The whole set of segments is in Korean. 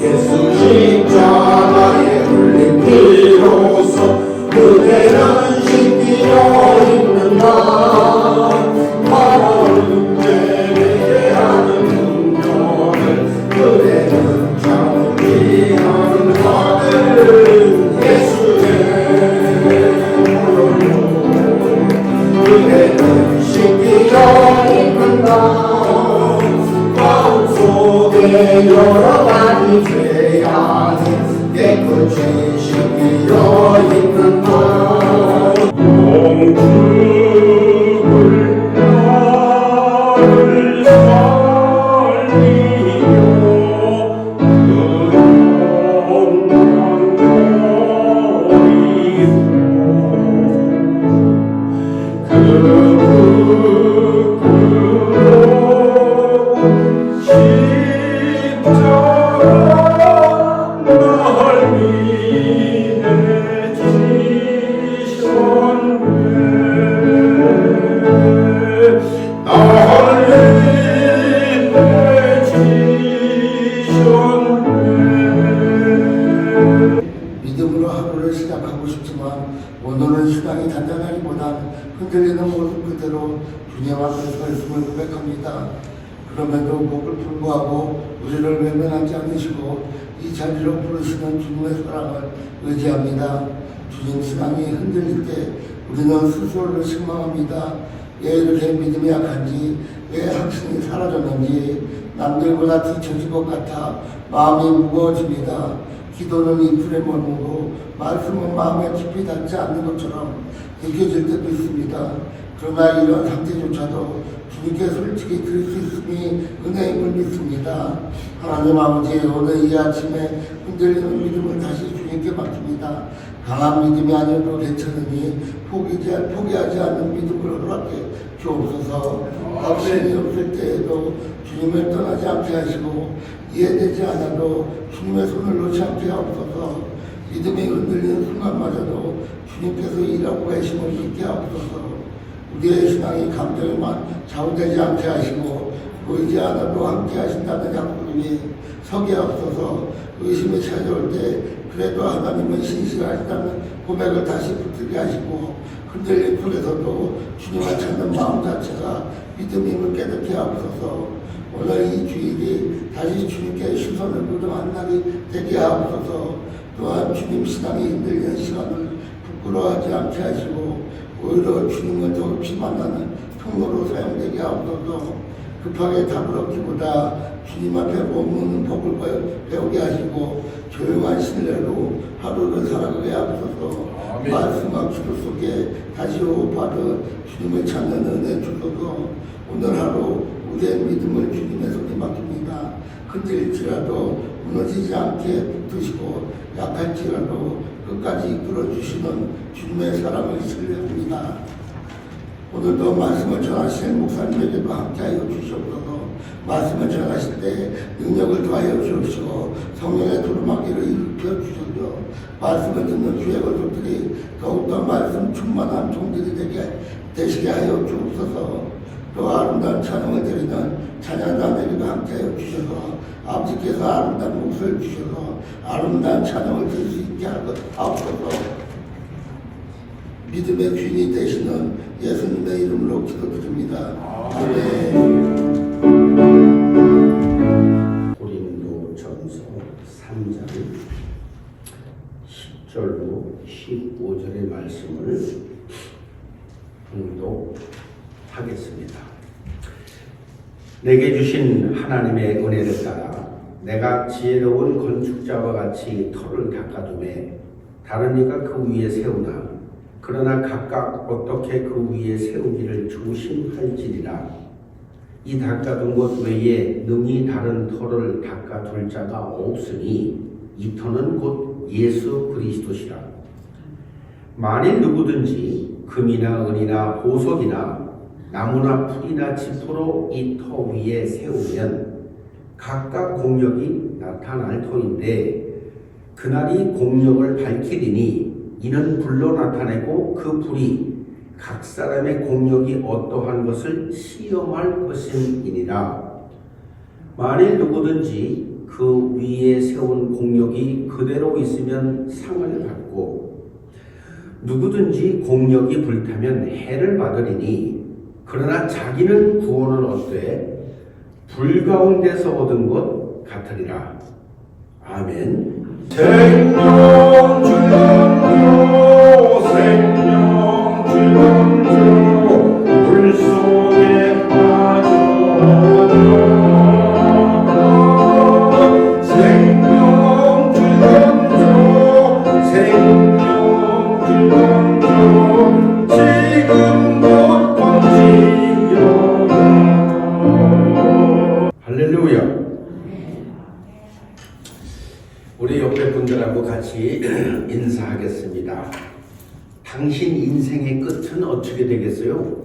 예수 십자가에 흘린 피로써 그대는 신기어 있는가. 바라는 내게 하는 운명을 그대는 장미하는 하늘은 예수의 물로 그대는 신기어 있는가. 마음속에 여러 가지 죄악이 깨끗이 신기어 있는가. 영축을 나를 살리며 믿음으로 하루를 시작하고 싶지만 오늘은 신앙이 단단하기보단 흔들리는 모습 그대로 주님 앞에 서 있음을 고백합니다. 그럼에도 목을 불구하고 우리를 외면하지 않으시고 이 자리로 부르시는 주님의 사랑을 의지합니다. 주님 신앙이 흔들릴 때 우리는 스스로를 실망합니다. 왜 이렇게 믿음이 약한지, 왜 확신이 사라졌는지, 남들보다 뒤처진 것 같아 마음이 무거워집니다. 기도는 이풀에 머물고 말씀은 마음에 깊이 닿지 않는 것처럼 느껴질 때도 있습니다. 그러나 이런 상태조차도 주님께 솔직히 드릴 수 있음이 은혜임을 믿습니다. 하나님 아버지, 오늘 이 아침에 흔들리는 믿음을 다시 주님께 맡깁니다. 강한 믿음이 아니어도 괜찮으니 포기하지 않는 믿음을 허락해 주옵소서. 확신이 없을 때에도 주님을 떠나지 않게 하시고 이해되지 않아도 주님의 손을 놓지 않게 하옵소서. 믿음이 흔들리는 순간마저도 주님께서 일하고 계심을 믿게 하옵소서. 우리의 신앙이 감정에만 좌우되지 않게 하시고 보이지 않아도 함께 하신다는 약속 위에 서게 하옵소서. 의심이 찾아올 때 그래도 하나님은 신실하시다는 고백을 다시 붙들게 하시고 흔들린 속에서도 주님을 찾는 마음 자체가 믿음임을 깨닫게 하옵소서. 오늘 이 주일이 다시 주님께 시선을 묻어한 날이 되게 하옵소서. 또한 주님 신앙이 흔들리는 시간을 부끄러워하지 않게 하시고 오히려 주님을 더 깊이 만나는 통로로 사용되게 하옵소서. 급하게 답을 얻기보다 주님 앞에 머무는 법을 배우게 하시고 조용한 신뢰로 하루를 살아가게 하옵소서. 말씀과 기도 속에 다시 호흡하듯 주님을 찾는 은혜 주소서. 오늘 하루 우리의 믿음을 주님의 손에 맡깁니다. 흔들릴지라도 무너지지 않게 붙드시고 약할지라도 끝까지 이끌어주시는 주님의 사랑을 신뢰합니다. 오늘도 말씀을 전하시는 목사님에게도 함께하여 주시옵소서. 말씀을 전하실 때 능력을 더하여 주옵시고 성령의 두루마기를 일으켜 주셔서 말씀을 듣는 주의 것들이 더욱더 말씀 충만한 종들이 되시게 하여 주옵소서. 또 아름다운 찬양을 드리는 찬양단에게도 함께하여 주셔서 아버지께서 아름다운 목소리를 주셔서 아름다운 찬양을 드릴 수 있게 하옵소서. 믿음의 주인이 되시는 예수님의 이름으로 기도드립니다. 아멘. 고린도전서 3장 10절로 15절의 말씀을 봉독하겠습니다. 내게 주신 하나님의 은혜를 따라 내가 지혜로운 건축자와 같이 터를 닦아두매 다른 이가 그 위에 세우나 그러나 각각 어떻게 그 위에 세우기를 조심할지니라. 이 닦아둔 것 외에 능히 다른 터를 닦아둘 자가 없으니 이 터는 곧 예수 그리스도시라. 만일 누구든지 금이나 은이나 보석이나 나무나 풀이나 지포로 이 터 위에 세우면 각각 공력이 나타날 터인데 그날이 공력을 밝히리니 이는 불로 나타내고 그 불이 각 사람의 공력이 어떠한 것을 시험할 것임이니라. 만일 누구든지 그 위에 세운 공력이 그대로 있으면 상을 받고 누구든지 공력이 불타면 해를 받으리니 그러나 자기는 구원을 얻되 불 가운데서 얻은 것 같으리라. 아멘. 생명 주건주 생명 주건주 물속에 빠져들어 생명 주건주 생명 주건주 지금 곧 번지려라. 할렐루야. 우리 옆에 분들하고 같이 인사하겠습니다. 당신 인생의 끝은 어떻게 되겠어요?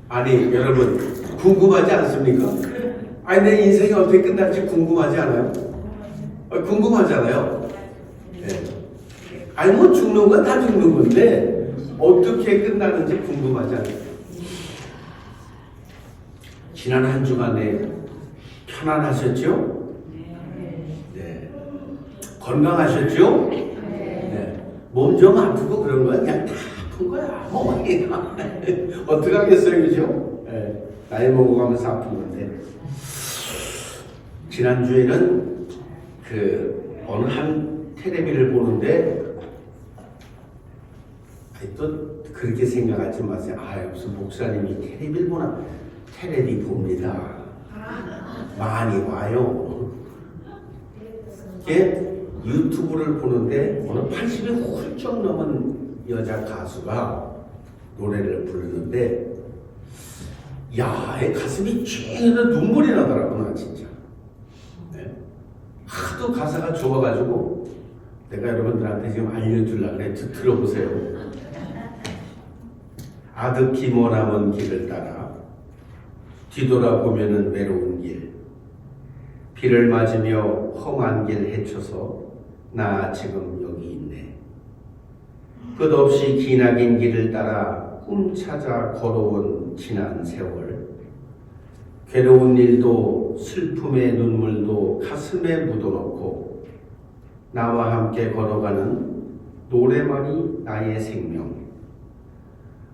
아니 여러분 궁금하지 않습니까? 아니 내 인생이 어떻게 끝날지 궁금하지 않아요? 궁금하잖아요. 네. 아니 뭐 죽는 건 다 죽는 건데 어떻게 끝나는지 궁금하지 않아요? 지난 한 주간에 편안하셨죠? 네. 건강하셨죠? 네. 몸 좀 아프고 그런 거야? 그냥 다 아픈 거야. 어떻게 하겠어요, 그죠? 네. 나이 먹어가면서 아픈 건데. 지난주에는 어느 한 텔레비를 보는데 또 그렇게 생각하지 마세요. 무슨 목사님이 텔레비를 보나? 텔레비 봅니다. 많이 와요. 이게 유튜브를 보는데 어느 80이 훌쩍 넘은 여자 가수가 노래를 부르는데 야, 애 가슴이 쥐는 눈물이 나더라고 나 진짜. 네? 하도 가사가 좋아가지고 내가 여러분들한테 지금 알려주려고 그래. 들어보세요. 아득히 머나먼 길을 따라 뒤돌아보면은 외로운 길 비를 맞으며 험한 길 헤쳐서 나 지금 여기 있네. 끝없이 기나긴 길을 따라 꿈 찾아 걸어온 지난 세월 괴로운 일도 슬픔의 눈물도 가슴에 묻어놓고 나와 함께 걸어가는 노래만이 나의 생명.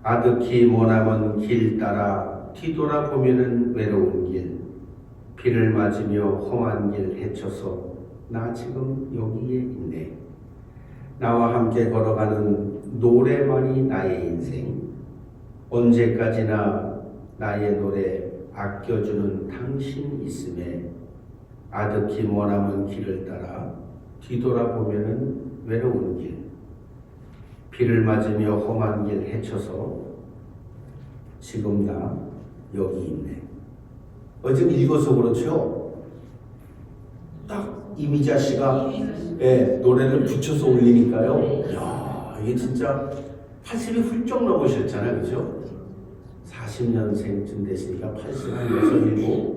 아득히 머나먼 길 따라 뒤돌아보면은 외로운 길 비를 맞으며 험한 길 헤쳐서 나 지금 여기에 있네. 나와 함께 걸어가는 노래만이 나의 인생. 언제까지나 나의 노래 아껴주는 당신 있음에 아득히 머나먼 길을 따라 뒤돌아보면은 외로운 길 비를 맞으며 험한 길 헤쳐서 지금 나 여기 있네. 지금 읽어서 그렇죠? 딱 이미자 씨가 노래를 붙여서 올리니까요. 이야, 이게 진짜 80이 훌쩍 넘으셨잖아요. 그죠? 40년생쯤 되시니까 80한 6, 7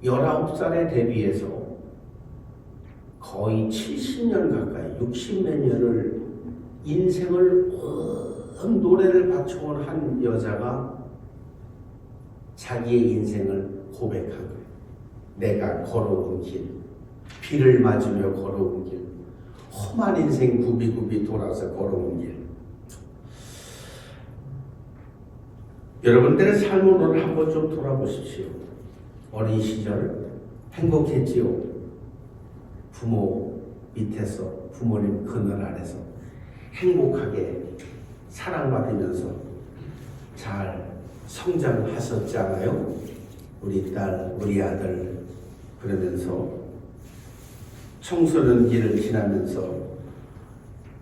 19살에 데뷔해서 거의 70년 가까이 60몇 년을 인생을 온 노래를 바쳐온 한 여자가 자기의 인생을 고백하고 내가 걸어온 길 비를 맞으며 걸어온 길 험한 인생 굽이굽이 돌아서 걸어온 길 여러분들의 삶으로 한번 좀 돌아보십시오. 어린 시절 행복했지요. 부모 밑에서 부모님 그늘 아래서 행복하게 사랑받으면서 잘 성장하셨잖아요. 우리 딸, 우리 아들 그러면서 청소년 길을 지나면서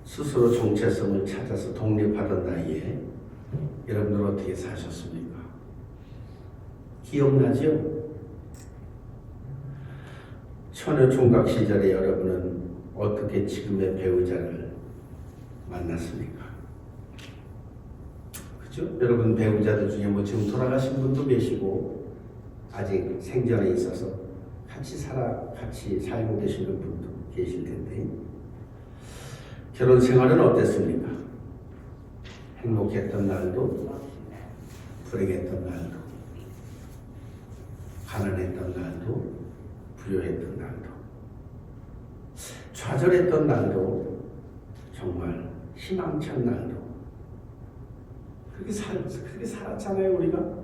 스스로 정체성을 찾아서 독립하던 나이에 여러분들 어떻게 사셨습니까? 기억나죠? 처녀총각 시절에 여러분은 어떻게 지금의 배우자를 만났습니까? 그죠? 여러분 배우자들 중에 뭐 지금 돌아가신 분도 계시고 아직 생전에 있어서 같이 살고 계시는 분도 계실 텐데, 결혼 생활은 어땠습니까? 행복했던 날도, 불행했던 날도, 가난했던 날도, 부유했던 날도, 좌절했던 날도, 정말 희망찬 날도, 그렇게 살았잖아요, 우리가.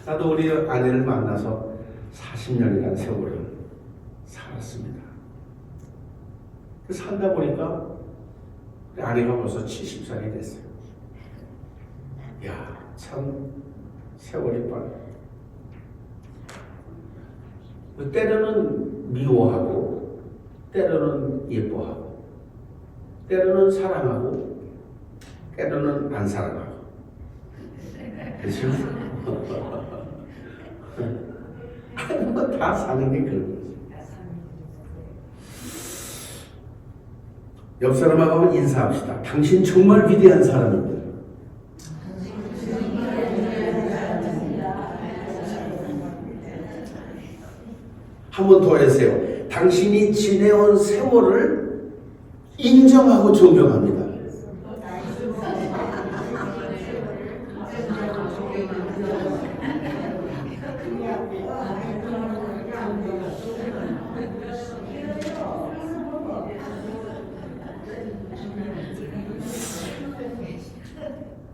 나도 우리 아내를 만나서 40년이라는 세월을 살았습니다. 살다 보니까 우리 아내가 벌써 70살이 됐어요. 야, 참 세월이 빨라. 때로는 미워하고, 때로는 예뻐하고, 때로는 사랑하고, 때로는 안 사랑하고. 그렇죠? 다 사는 게 그런 거지. 옆 사람하고 한번 인사합시다. 당신 정말 위대한 사람입니다. 한 번 더 해주세요. 당신이 지내온 세월을 인정하고 존경합니다.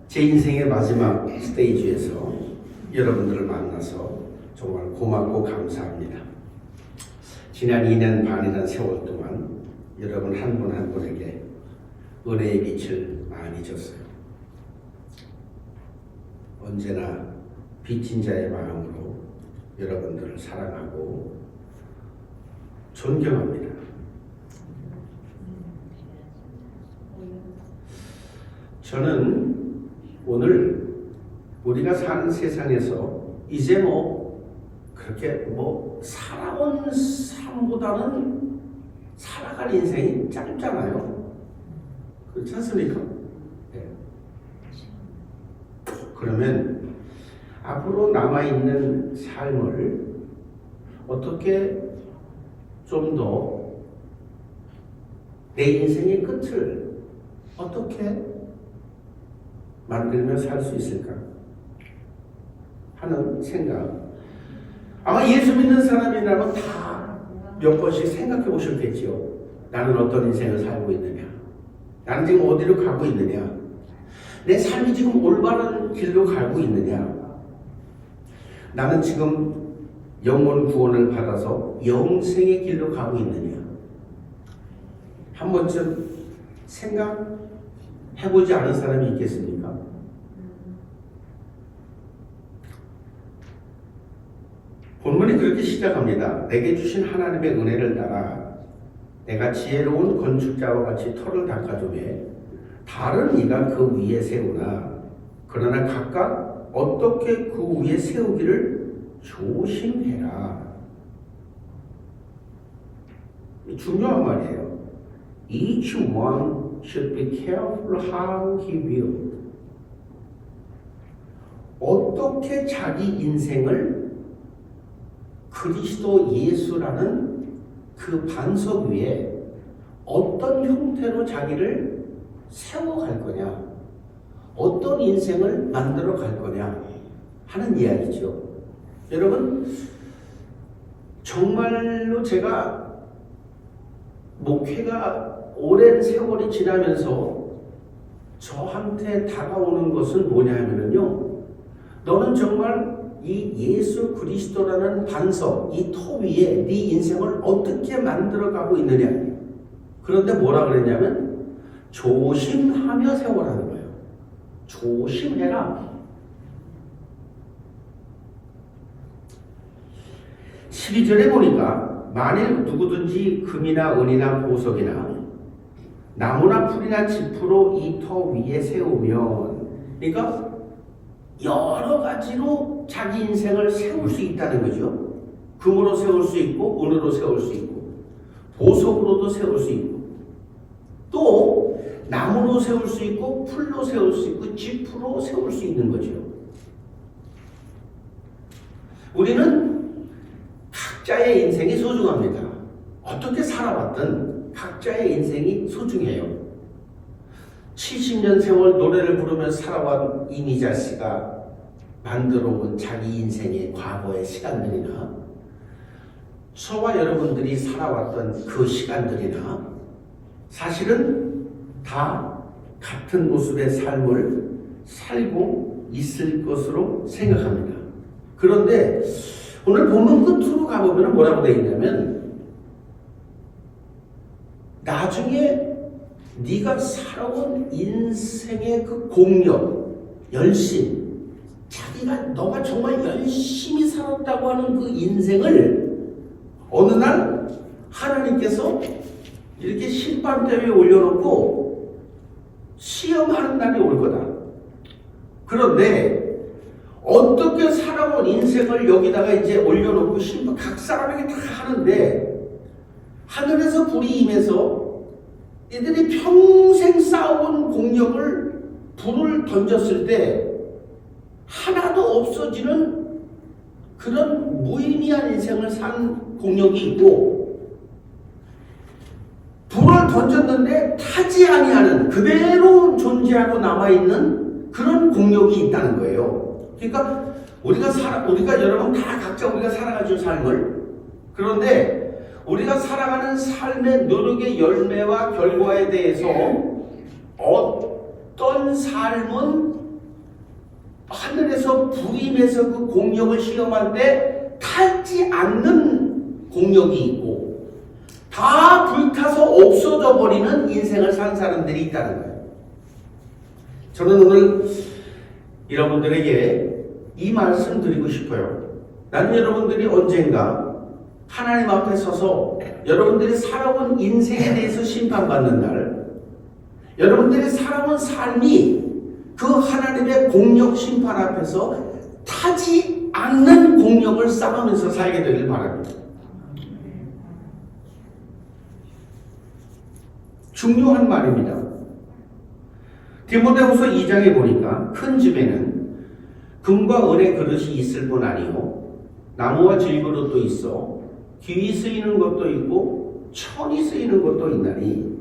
제 인생의 마지막 스테이지에서 여러분들을 만나서 정말 고맙고 감사합니다. 지난 2년 반이라는 세월 동안 여러분 한 분 한 분에게 은혜의 빛을 많이 줬어요. 언제나 빚진 자의 마음으로 여러분들을 사랑하고 존경합니다. 저는 오늘 우리가 사는 세상에서 이제 그렇게 살아온 삶보다는 살아갈 인생이 짧잖아요. 그렇지 않습니까? 네. 그러면 앞으로 남아있는 삶을 어떻게 좀 더 내 인생의 끝을 어떻게 만들며 살 수 있을까 하는 생각. 아마 예수 믿는 사람이라면 다 몇 번씩 생각해 보셨겠지요. 나는 어떤 인생을 살고 있느냐, 나는 지금 어디로 가고 있느냐, 내 삶이 지금 올바른 길로 가고 있느냐, 나는 지금 영혼 구원을 받아서 영생의 길로 가고 있느냐. 한 번쯤 생각해보지 않은 사람이 있겠습니까? 본문이 그렇게 시작합니다. 내게 주신 하나님의 은혜를 따라 내가 지혜로운 건축자와 같이 터를 닦아주매 다른 이가 그 위에 세우나 그러나 각각 어떻게 그 위에 세우기를 조심해라. 중요한 말이에요. Each one should be careful how he builds. 어떻게 자기 인생을 그리스도 예수라는 그 반석 위에 어떤 형태로 자기를 세워갈 거냐, 어떤 인생을 만들어 갈 거냐 하는 이야기죠. 여러분, 정말로 제가 목회가 오랜 세월이 지나면서 저한테 다가오는 것은 뭐냐면요, 너는 정말 이 예수 그리스도라는 반석, 이 터 위에 네 인생을 어떻게 만들어가고 있느냐. 그런데 뭐라 그랬냐면 조심하며 세워라는 거예요. 조심해라. 12절에 보니까 만일 누구든지 금이나 은이나 보석이나 나무나 풀이나 짚으로 이 터 위에 세우면, 그러니까 여러 가지로 자기 인생을 세울 수 있다는 거죠. 금으로 세울 수 있고, 은으로 세울 수 있고, 보석으로도 세울 수 있고, 또 나무로 세울 수 있고, 풀로 세울 수 있고, 짚으로 세울 수 있는 거죠. 우리는 각자의 인생이 소중합니다. 어떻게 살아왔든 각자의 인생이 소중해요. 70년 세월 노래를 부르면서 살아온 이미자 씨가 만들어 온 자기 인생의 과거의 시간들이나 저와 여러분들이 살아왔던 그 시간들이나 사실은 다 같은 모습의 삶을 살고 있을 것으로 생각합니다. 그런데 오늘 본문 끝으로 가보면 뭐라고 되어 있냐면 나중에 네가 살아온 인생의 그 공력, 열심, 너가 정말 열심히 살았다고 하는 그 인생을 어느 날 하나님께서 이렇게 심판대 위에 올려놓고 시험하는 날이 올 거다. 그런데 어떻게 살아온 인생을 여기다가 이제 올려놓고 각 사람에게 다 하는데 하늘에서 불이 임해서 이들이 평생 쌓아온 공력을 불을 던졌을 때 하나도 없어지는 그런 무의미한 인생을 산 공력이 있고 불을 던졌는데 타지 아니하는 그대로 존재하고 남아있는 그런 공력이 있다는 거예요. 그러니까 우리가 여러분 다 각자 우리가 살아가는 삶을 그런데 우리가 살아가는 삶의 노력의 열매와 결과에 대해서 어떤 삶은 하늘에서 불임해서 그 공력을 시험할 때 타지 않는 공력이 있고 다 불타서 없어져 버리는 인생을 산 사람들이 있다는 거예요. 저는 오늘 여러분들에게 이 말씀 드리고 싶어요. 나는 여러분들이 언젠가 하나님 앞에 서서 여러분들이 살아온 인생에 대해서 심판받는 날, 여러분들이 살아온 삶이 그 하나님의 공력 심판 앞에서 타지 않는 공력을 쌓으면서 살게 되길 바랍니다. 중요한 말입니다. 디모데후서 2장에 보니까 큰 집에는 금과 은의 그릇이 있을 뿐 아니요 나무와 질그릇도 있어 귀히 쓰이는 것도 있고 천이 쓰이는 것도 있나니.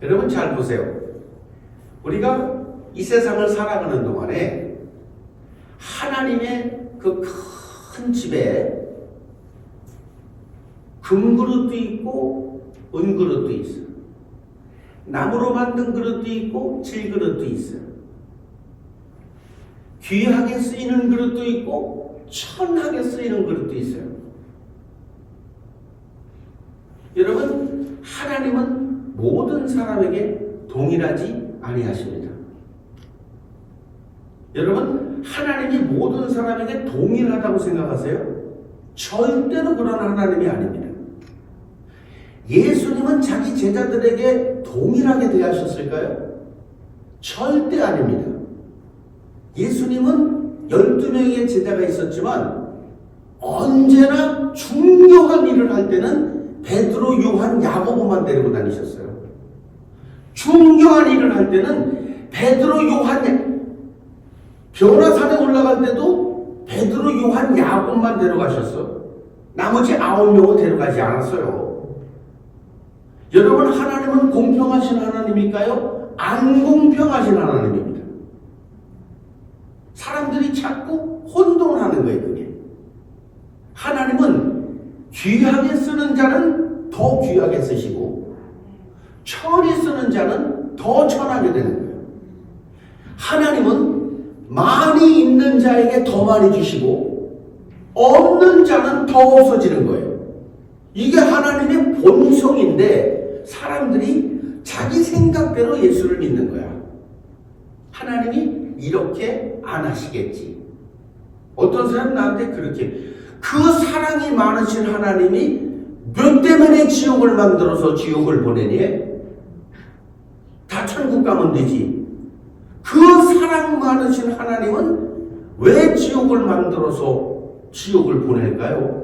여러분 잘 보세요. 우리가 이 세상을 살아가는 동안에 하나님의 그 큰 집에 금그릇도 있고 은그릇도 있어요. 나무로 만든 그릇도 있고 질그릇도 있어요. 귀하게 쓰이는 그릇도 있고 천하게 쓰이는 그릇도 있어요. 여러분, 하나님은 모든 사람에게 동일하지 아니하십니다. 여러분, 하나님이 모든 사람에게 동일하다고 생각하세요? 절대로 그런 하나님이 아닙니다. 예수님은 자기 제자들에게 동일하게 대하셨을까요? 절대 아닙니다. 예수님은 12명의 제자가 있었지만 언제나 중요한 일을 할 때는 베드로, 요한, 야고보만 데리고 다니셨어요. 중요한 일을 할 때는 베드로, 요한, 변화산에 올라갈 때도 베드로, 요한, 야고보만 데려가셨어. 나머지 9명은 데려가지 않았어요. 여러분, 하나님은 공평하신 하나님일까요? 안 공평하신 하나님입니다. 사람들이 자꾸 혼돈하는 거예요, 그게. 하나님은 귀하게 쓰는 자는 더 귀하게 쓰시고 천히 쓰는 자는 더 천하게 되는 거예요. 하나님은 많이 있는 자에게 더 많이 주시고 없는 자는 더 없어지는 거예요. 이게 하나님의 본성인데 사람들이 자기 생각대로 예수를 믿는 거야. 하나님이 이렇게 안 하시겠지. 어떤 사람은 나한테 그렇게, 그 사랑이 많으신 하나님이 몇 때문에 지옥을 만들어서 지옥을 보내니? 다 천국 가면 되지. 그 사랑 많으신 하나님은 왜 지옥을 만들어서 지옥을 보낼까요?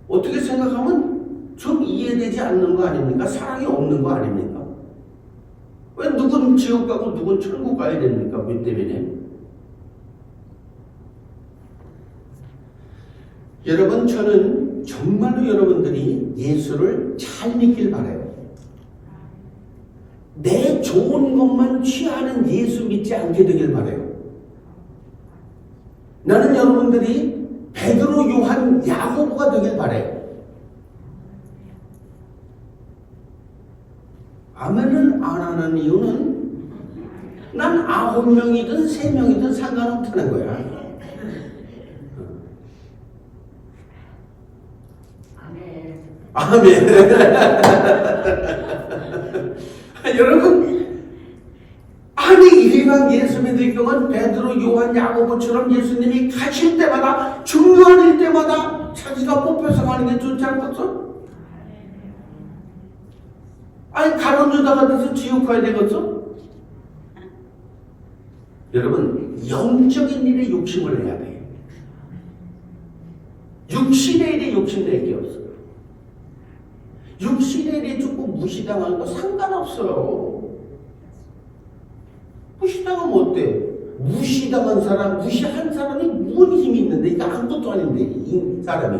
어떻게 생각하면 좀 이해되지 않는 거 아닙니까? 사랑이 없는 거 아닙니까? 왜 누군 지옥 가고 누군 천국 가야 됩니까? 왜 때문에? 여러분, 저는 정말로 여러분들이 예수를 잘 믿길 바라요. 내 좋은 것만 취하는 예수 믿지 않게 되길 바라요. 나는 여러분들이 베드로, 요한, 야고보가 되길 바라요. 아멘을 안 하는 이유는 난 9명이든 3명이든 상관없다는 거야. 아멘. 여러분, 아니 이왕 예수 믿을 경우는 베드로, 요한, 야고보처럼 예수님이 가실 때마다, 중요한 일 때마다 자기가 뽑혀서 가는 게 좋지 않겠어? 아니 가론 유다가 돼서 지옥 가야 되겠어? 여러분, 영적인 일에 욕심을 해야 돼. 육신의 일에 욕심낼 게 없어요. 육신의 일에 조금 무시당하는 거 상관없어요. 무시당하면 어때? 무시당한 사람, 무시한 사람이 뭔 힘이 있는데? 이게 아무것도 아닌데, 이 사람이.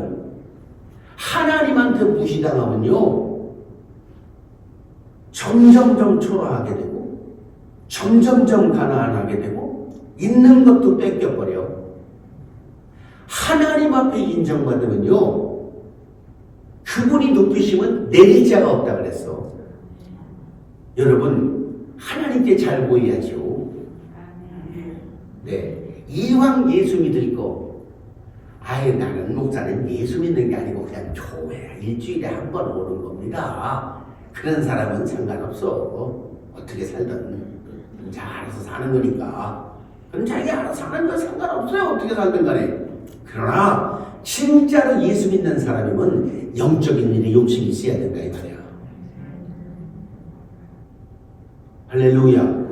하나님한테 무시당하면요, 점점점 초라하게 되고, 점점점 가난하게 되고, 있는 것도 뺏겨버려. 하나님 앞에 인정받으면요, 그분이 높이시면 내릴 자가 없다 그랬어. 여러분, 하나님께 잘 보여야죠. 네, 이왕 예수 믿을 거, 아예 나는 목사는 예수 믿는 게 아니고 그냥 교회 일주일에 한 번 오는 겁니다. 그런 사람은 상관없어. 어떻게 살든 자 알아서 사는 거니까. 그럼 자기 알아서 사는 거 상관없어요. 어떻게 살든 간에. 그러나 진짜로 예수 믿는 사람이면 영적인 일에 욕심이 있어야 된다 이 말이야. 할렐루야.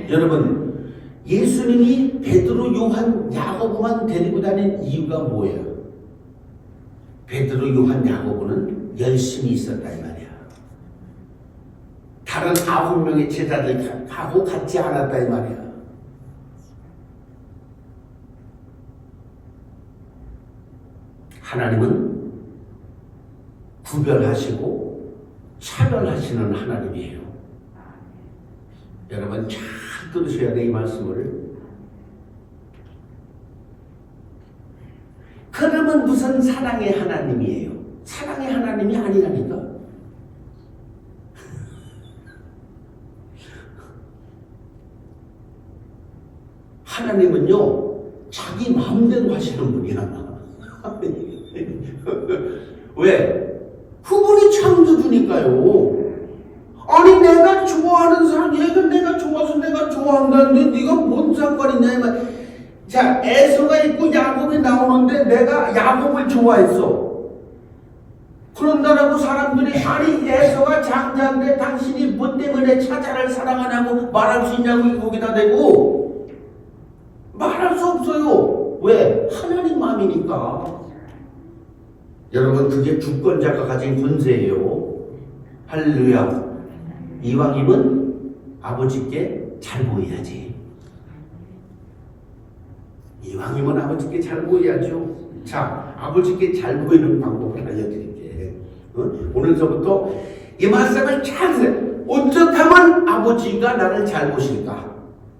여러분, 예수님이 베드로, 요한, 야고보만 데리고 다닌 이유가 뭐예요? 베드로, 요한, 야고보는 열심히 있었다 이 말이야. 다른 9명의 제자들 하고 같지 않았다 이 말이야. 하나님은 구별하시고 차별하시는 하나님이에요. 여러분 잘 들으셔야 돼 이 말씀을. 그러면 무슨 사랑의 하나님이에요? 사랑의 하나님이 아니라니까. 하나님은요 자기 마음대로 하시는 분이야. 왜? 그분이 창조주니까요. 아니 내가 좋아하는 사람, 얘가 내가 좋아서 내가 좋아한다는데 네가 뭔 상관이냐. 자, 에서가 있고 야곱이 나오는데 내가 야곱을 좋아했어. 그런다라고 사람들이 아니 에서가 장자인데 당신이 뭐 때문에 차자를 사랑하냐고 말할 수 있냐고 거기다 대고 말할 수 없어요. 왜? 하나님 마음이니까. 여러분 그게 주권자가 가진 권세예요. 할렐루야. 이왕이면 아버지께 잘 보여야지. 이왕이면 아버지께 잘 보여야죠. 자, 아버지께 잘 보이는 방법을 알려드릴게. 오늘서부터 이 말씀을 잘 들어. 어떻게 하면 아버지가 나를 잘 보실까?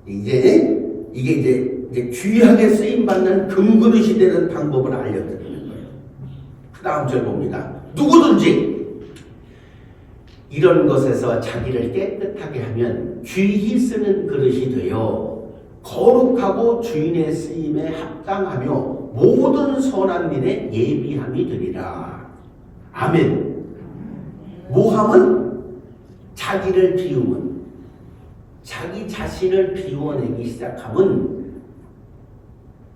이게 이제 귀하게 쓰임받는 금그릇이 되는 방법을 알려드리는 거예요. 그 다음 절 봅니다. 누구든지 이런 것에서 자기를 깨끗하게 하면 귀히 쓰는 그릇이 되어 거룩하고 주인의 쓰임에 합당하며 모든 선한 일에 예비함이 되리라. 아멘. 모함은 자기를 비우면, 자기 자신을 비워내기 시작하면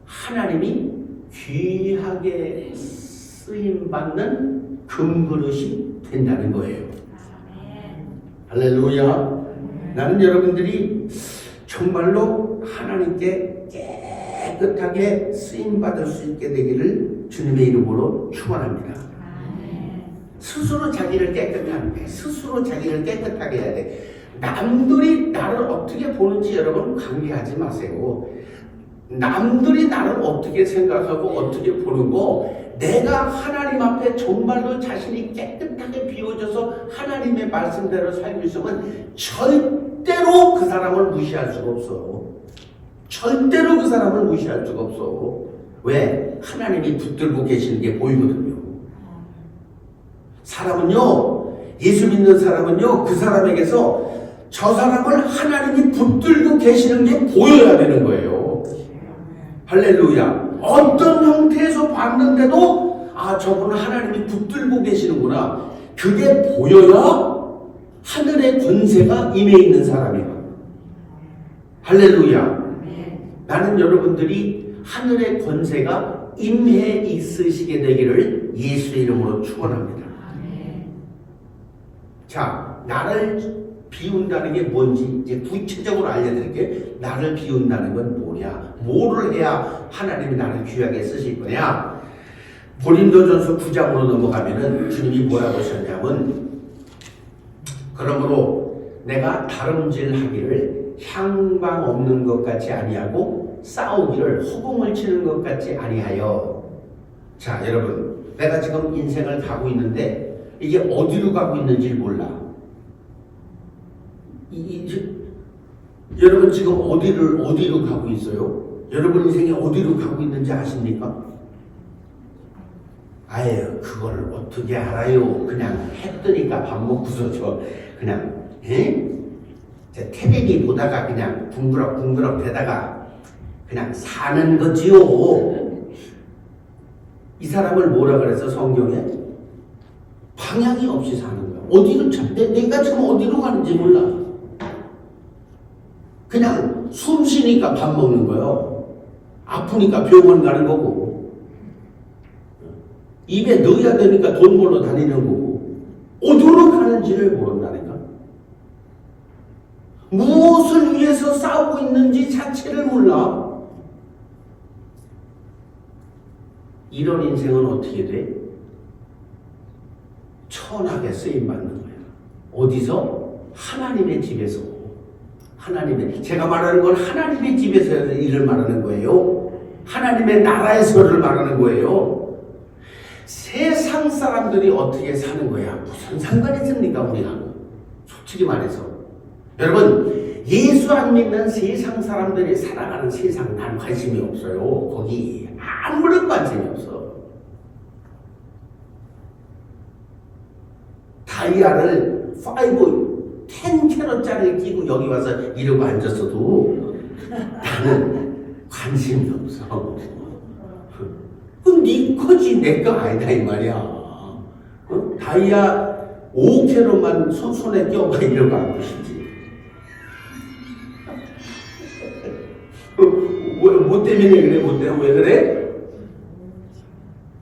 하나님이 귀하게 쓰임받는 금그릇이 된다는 거예요. 할렐루야. 나는 여러분들이 정말로 하나님께 깨끗하게 쓰임받을 수 있게 되기를 주님의 이름으로 축원합니다. 스스로 자기를 깨끗하게, 스스로 자기를 깨끗하게 해야 돼. 남들이 나를 어떻게 보는지 여러분 관계하지 마세요. 남들이 나를 어떻게 생각하고 어떻게 보는 거, 내가 하나님 앞에 정말로 자신이 깨끗하게 비워져서 하나님의 말씀대로 살고 있으면 절대로 그 사람을 무시할 수가 없어. 절대로 그 사람을 무시할 수가 없어. 왜? 하나님이 붙들고 계시는 게 보이거든요. 사람은요, 예수 믿는 사람은요, 그 사람에게서 저 사람을 하나님이 붙들고 계시는 게 보여야 되는 거예요. 할렐루야. 어떤 형태에서 봤는데도 아, 저분은 하나님이 붙들고 계시는구나. 그게 보여야 하늘의 권세가 임해 있는 사람이야. 할렐루야. 나는 여러분들이 하늘의 권세가 임해 있으시게 되기를 예수의 이름으로 축원합니다. 자, 나를 비운다는 게 뭔지 이제 구체적으로 알려드릴게. 나를 비운다는 건 뭐냐? 뭐를 해야 하나님이 나를 귀하게 쓰실 거냐? 고린도전서 9장으로 넘어가면은 주님이 뭐라고 하셨냐면, 그러므로 내가 다름질하기를 향방 없는 것 같이 아니하고 싸우기를 허공을 치는 것 같이 아니하여. 자, 여러분, 내가 지금 인생을 가고 있는데 이게 어디로 가고 있는지 몰라. 여러분 지금 어디로 가고 있어요? 여러분 인생이 어디로 가고 있는지 아십니까? 아유, 그걸 어떻게 알아요? 그냥 해 뜨니까 밥 먹고서 그냥 텔레비 보다가 그냥 궁그럭 대다가 그냥 사는 거지요. 이 사람을 뭐라 그래서 성경에? 방향이 없이 사는 거야. 내가 지금 어디로 가는지 몰라. 그냥 숨 쉬니까 밥 먹는 거예요. 아프니까 병원 가는 거고, 입에 넣어야 되니까 돈 벌러 다니는 거고, 어디로 가는지를 모른다니까. 무엇을 위해서 싸우고 있는지 자체를 몰라. 이런 인생은 어떻게 돼? 천하게 쓰임받는 거야. 어디서? 하나님의 집에서. 제가 말하는 건 하나님의 집에서 일을 말하는 거예요. 하나님의 나라에서를 말하는 거예요. 세상 사람들이 어떻게 사는 거야? 무슨 상관이 있습니까, 우리하고? 솔직히 말해서. 여러분, 예수 안 믿는 세상 사람들이 살아가는 세상 난 관심이 없어요. 거기 아무런 관심이 없어. 다이아를 10캐럿짜리를 끼고 여기 와서 이러고 앉았어도 나는 관심이 없어. 그럼 네 거지 내 거 아니다 이 말이야. 다이아 5캐럿만 손에 껴봐 이러고 앉고 싶지. 뭐 때문에 그래? 왜 그래?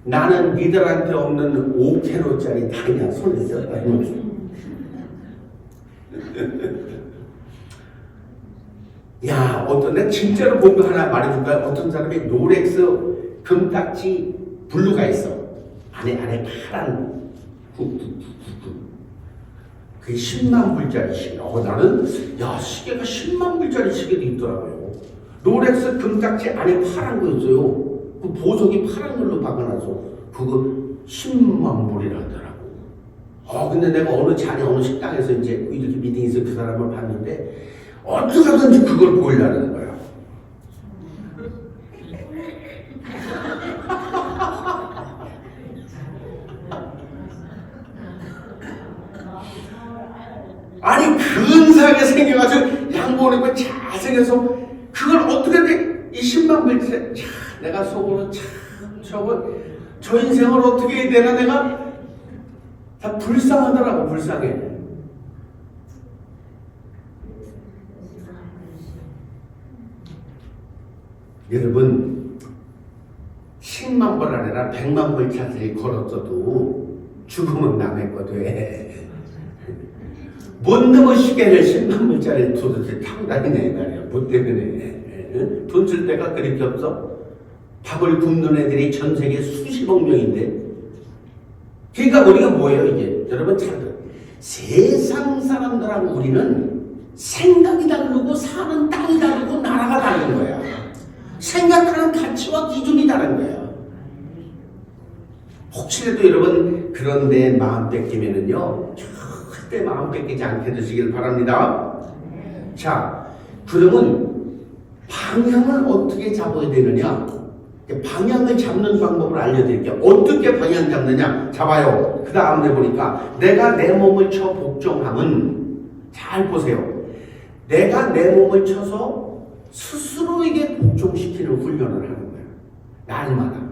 나는 니들한테 없는 5캐럿짜리 다이아 손에 껴봐 이러고. 야, 내가 진짜로 본 거 하나 말해줄까요? 어떤 사람이 롤렉스 금딱지 블루가 있어. 안에 파란 그게 10만 불짜리 시계. 나는 시계가 10만 불짜리 시계도 있더라고요. 롤렉스 금딱지 안에 파란 거 있어요. 그 보석이 파란 걸로 박아놔서 그거 10만 불이라더라고. 근데 내가 어느 식당에서 이제 이렇게 미팅에서 그 사람을 봤는데 어떻게 하든지 그걸 보이려는 거야. 아니, 근사하게 생겨가지고 양복 입고 잘생겨서 그걸 어떻게 돼? 이 10만 불 내가 속으로 저 인생을 어떻게 해야 되나 내가 다 불쌍하더라고. 불쌍해. 여러분 10만 불 아니라 100만 불 차트를 걸었어도 죽으면 남의 거 돼. 못 넘어 시계를 10만 불짜리 도대체 타고 다니네 말이야. 뭐 때문에? 돈 쓸 데가 그렇게 없어? 밥을 굶는 애들이 전 세계 수십억 명인데. 그러니까 우리가 뭐예요 이게? 여러분 잘 들어요. 세상 사람들하고 우리는 생각이 다르고 사는 땅이 다르고 나라가 다른 거야. 생각하는 가치와 기준이 다른 거예요. 혹시라도 여러분 그런데 마음 뺏기면은요 절대 마음 뺏기지 않게 되시길 바랍니다. 자, 그러면 방향을 어떻게 잡아야 되느냐? 방향을 잡는 방법을 알려드릴게요. 어떻게 방향 잡느냐? 잡아요. 그 다음에 보니까 내가 내 몸을 쳐 복종함은, 잘 보세요. 내가 내 몸을 쳐서 스스로에게 복종시키는 훈련을 하는 거예요. 날마다.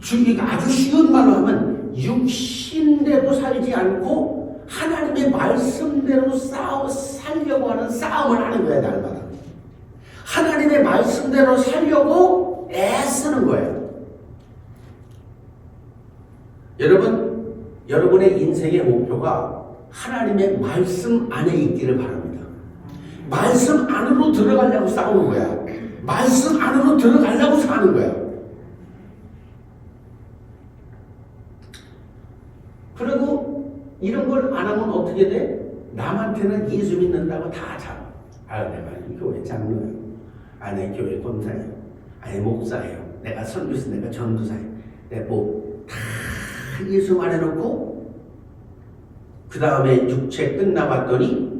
지금 아주 쉬운 말로 하면 육신대로 살지 않고 하나님의 말씀대로 살려고 하는 싸움을 하는 거예요. 날마다. 하나님의 말씀대로 살려고 애쓰는 거예요. 여러분의 인생의 목표가 하나님의 말씀 안에 있기를 바랍니다. 말씀 안으로 들어가려고 싸우는 거야. 말씀 안으로 들어가려고 사는 거야. 그리고 이런 걸 안 하면 어떻게 돼? 남한테는 예수 믿는다고 다 잡아. 내가 교회 장로예요. 내 교회 권사예요. 목사예요. 내가 선교사, 내가 전도사예요. 내가 다 예수 말해놓고 그 다음에 육체 끝나봤더니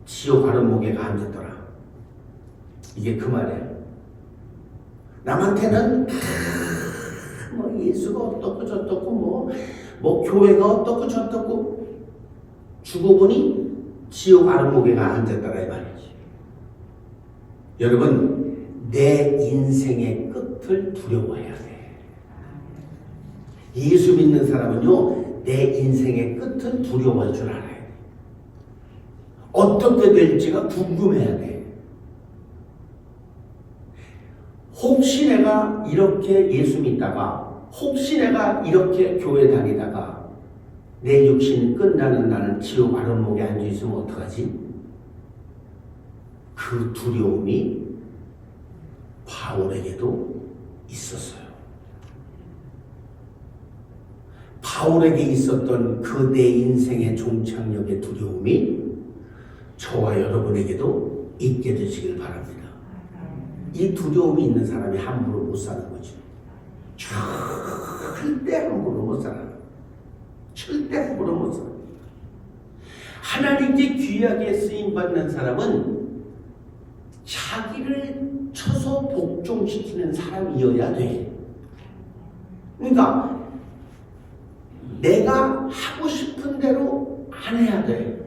지옥 아랫목에가 앉았더라. 이게 그 말이에요. 남한테는 예수가 어떻고 저떻고 교회가 어떻고 저떻고 죽어보니 지옥 아랫목에가 앉았더라 이 말이지. 여러분, 내 인생의 끝을 두려워해야 돼. 예수 믿는 사람은요, 내 인생의 끝을 두려워할 줄 알아야 돼. 어떻게 될지가 궁금해야 돼. 혹시 내가 이렇게 예수 믿다가, 혹시 내가 이렇게 교회 다니다가 내 육신 끝나는 날은 지옥 아랫목에 앉아있으면 어떡하지? 그 두려움이 바울에게도 있었어요. 바울에게 있었던 그 내 인생의 종착역의 두려움이 저와 여러분에게도 있게 되시길 바랍니다. 이 두려움이 있는 사람이 함부로 못 사는 거죠. 절대 함부로 못 살아요. 절대 함부로 못 살아요. 하나님께 귀하게 쓰임받는 사람은 자기를 쳐서 복종시키는 사람이어야 돼. 그러니까 내가 하고 싶은 대로 안 해야 돼.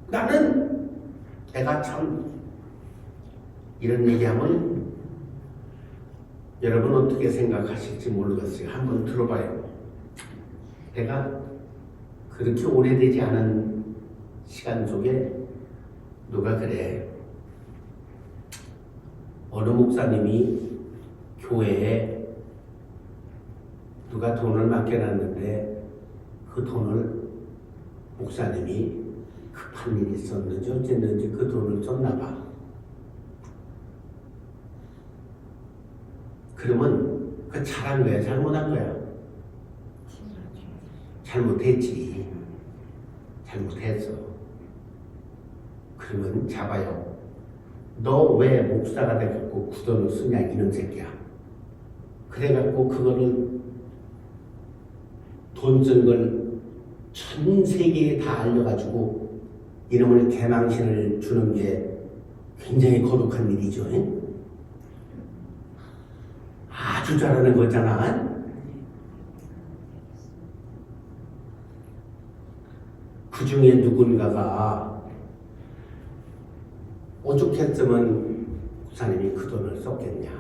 나는 내가 참 이런 얘기하면 여러분 어떻게 생각하실지 모르겠어요. 한번 들어봐요. 내가 그렇게 오래되지 않은 시간 속에 누가 그래. 어느 목사님이 교회에 누가 돈을 맡겨놨는데 그 돈을 목사님이 급한 일이 있었는지 어쨌는지 그 돈을 줬나 봐. 그러면 그 잘한 거야, 잘못한 거야? 잘못했지. 잘못했어. 그러면 잡아요. 너 왜 목사가 돼갖고 그 돈을 쓰냐 이놈 새끼야. 그래갖고 그거를 돈 쓴 걸 전 세계에 다 알려가지고 이놈을 개망신을 주는 게 굉장히 거룩한 일이죠. 아주 잘하는 거잖아. 그 중에 누군가가 오죽했으면 목사님이 그 돈을 썼겠냐.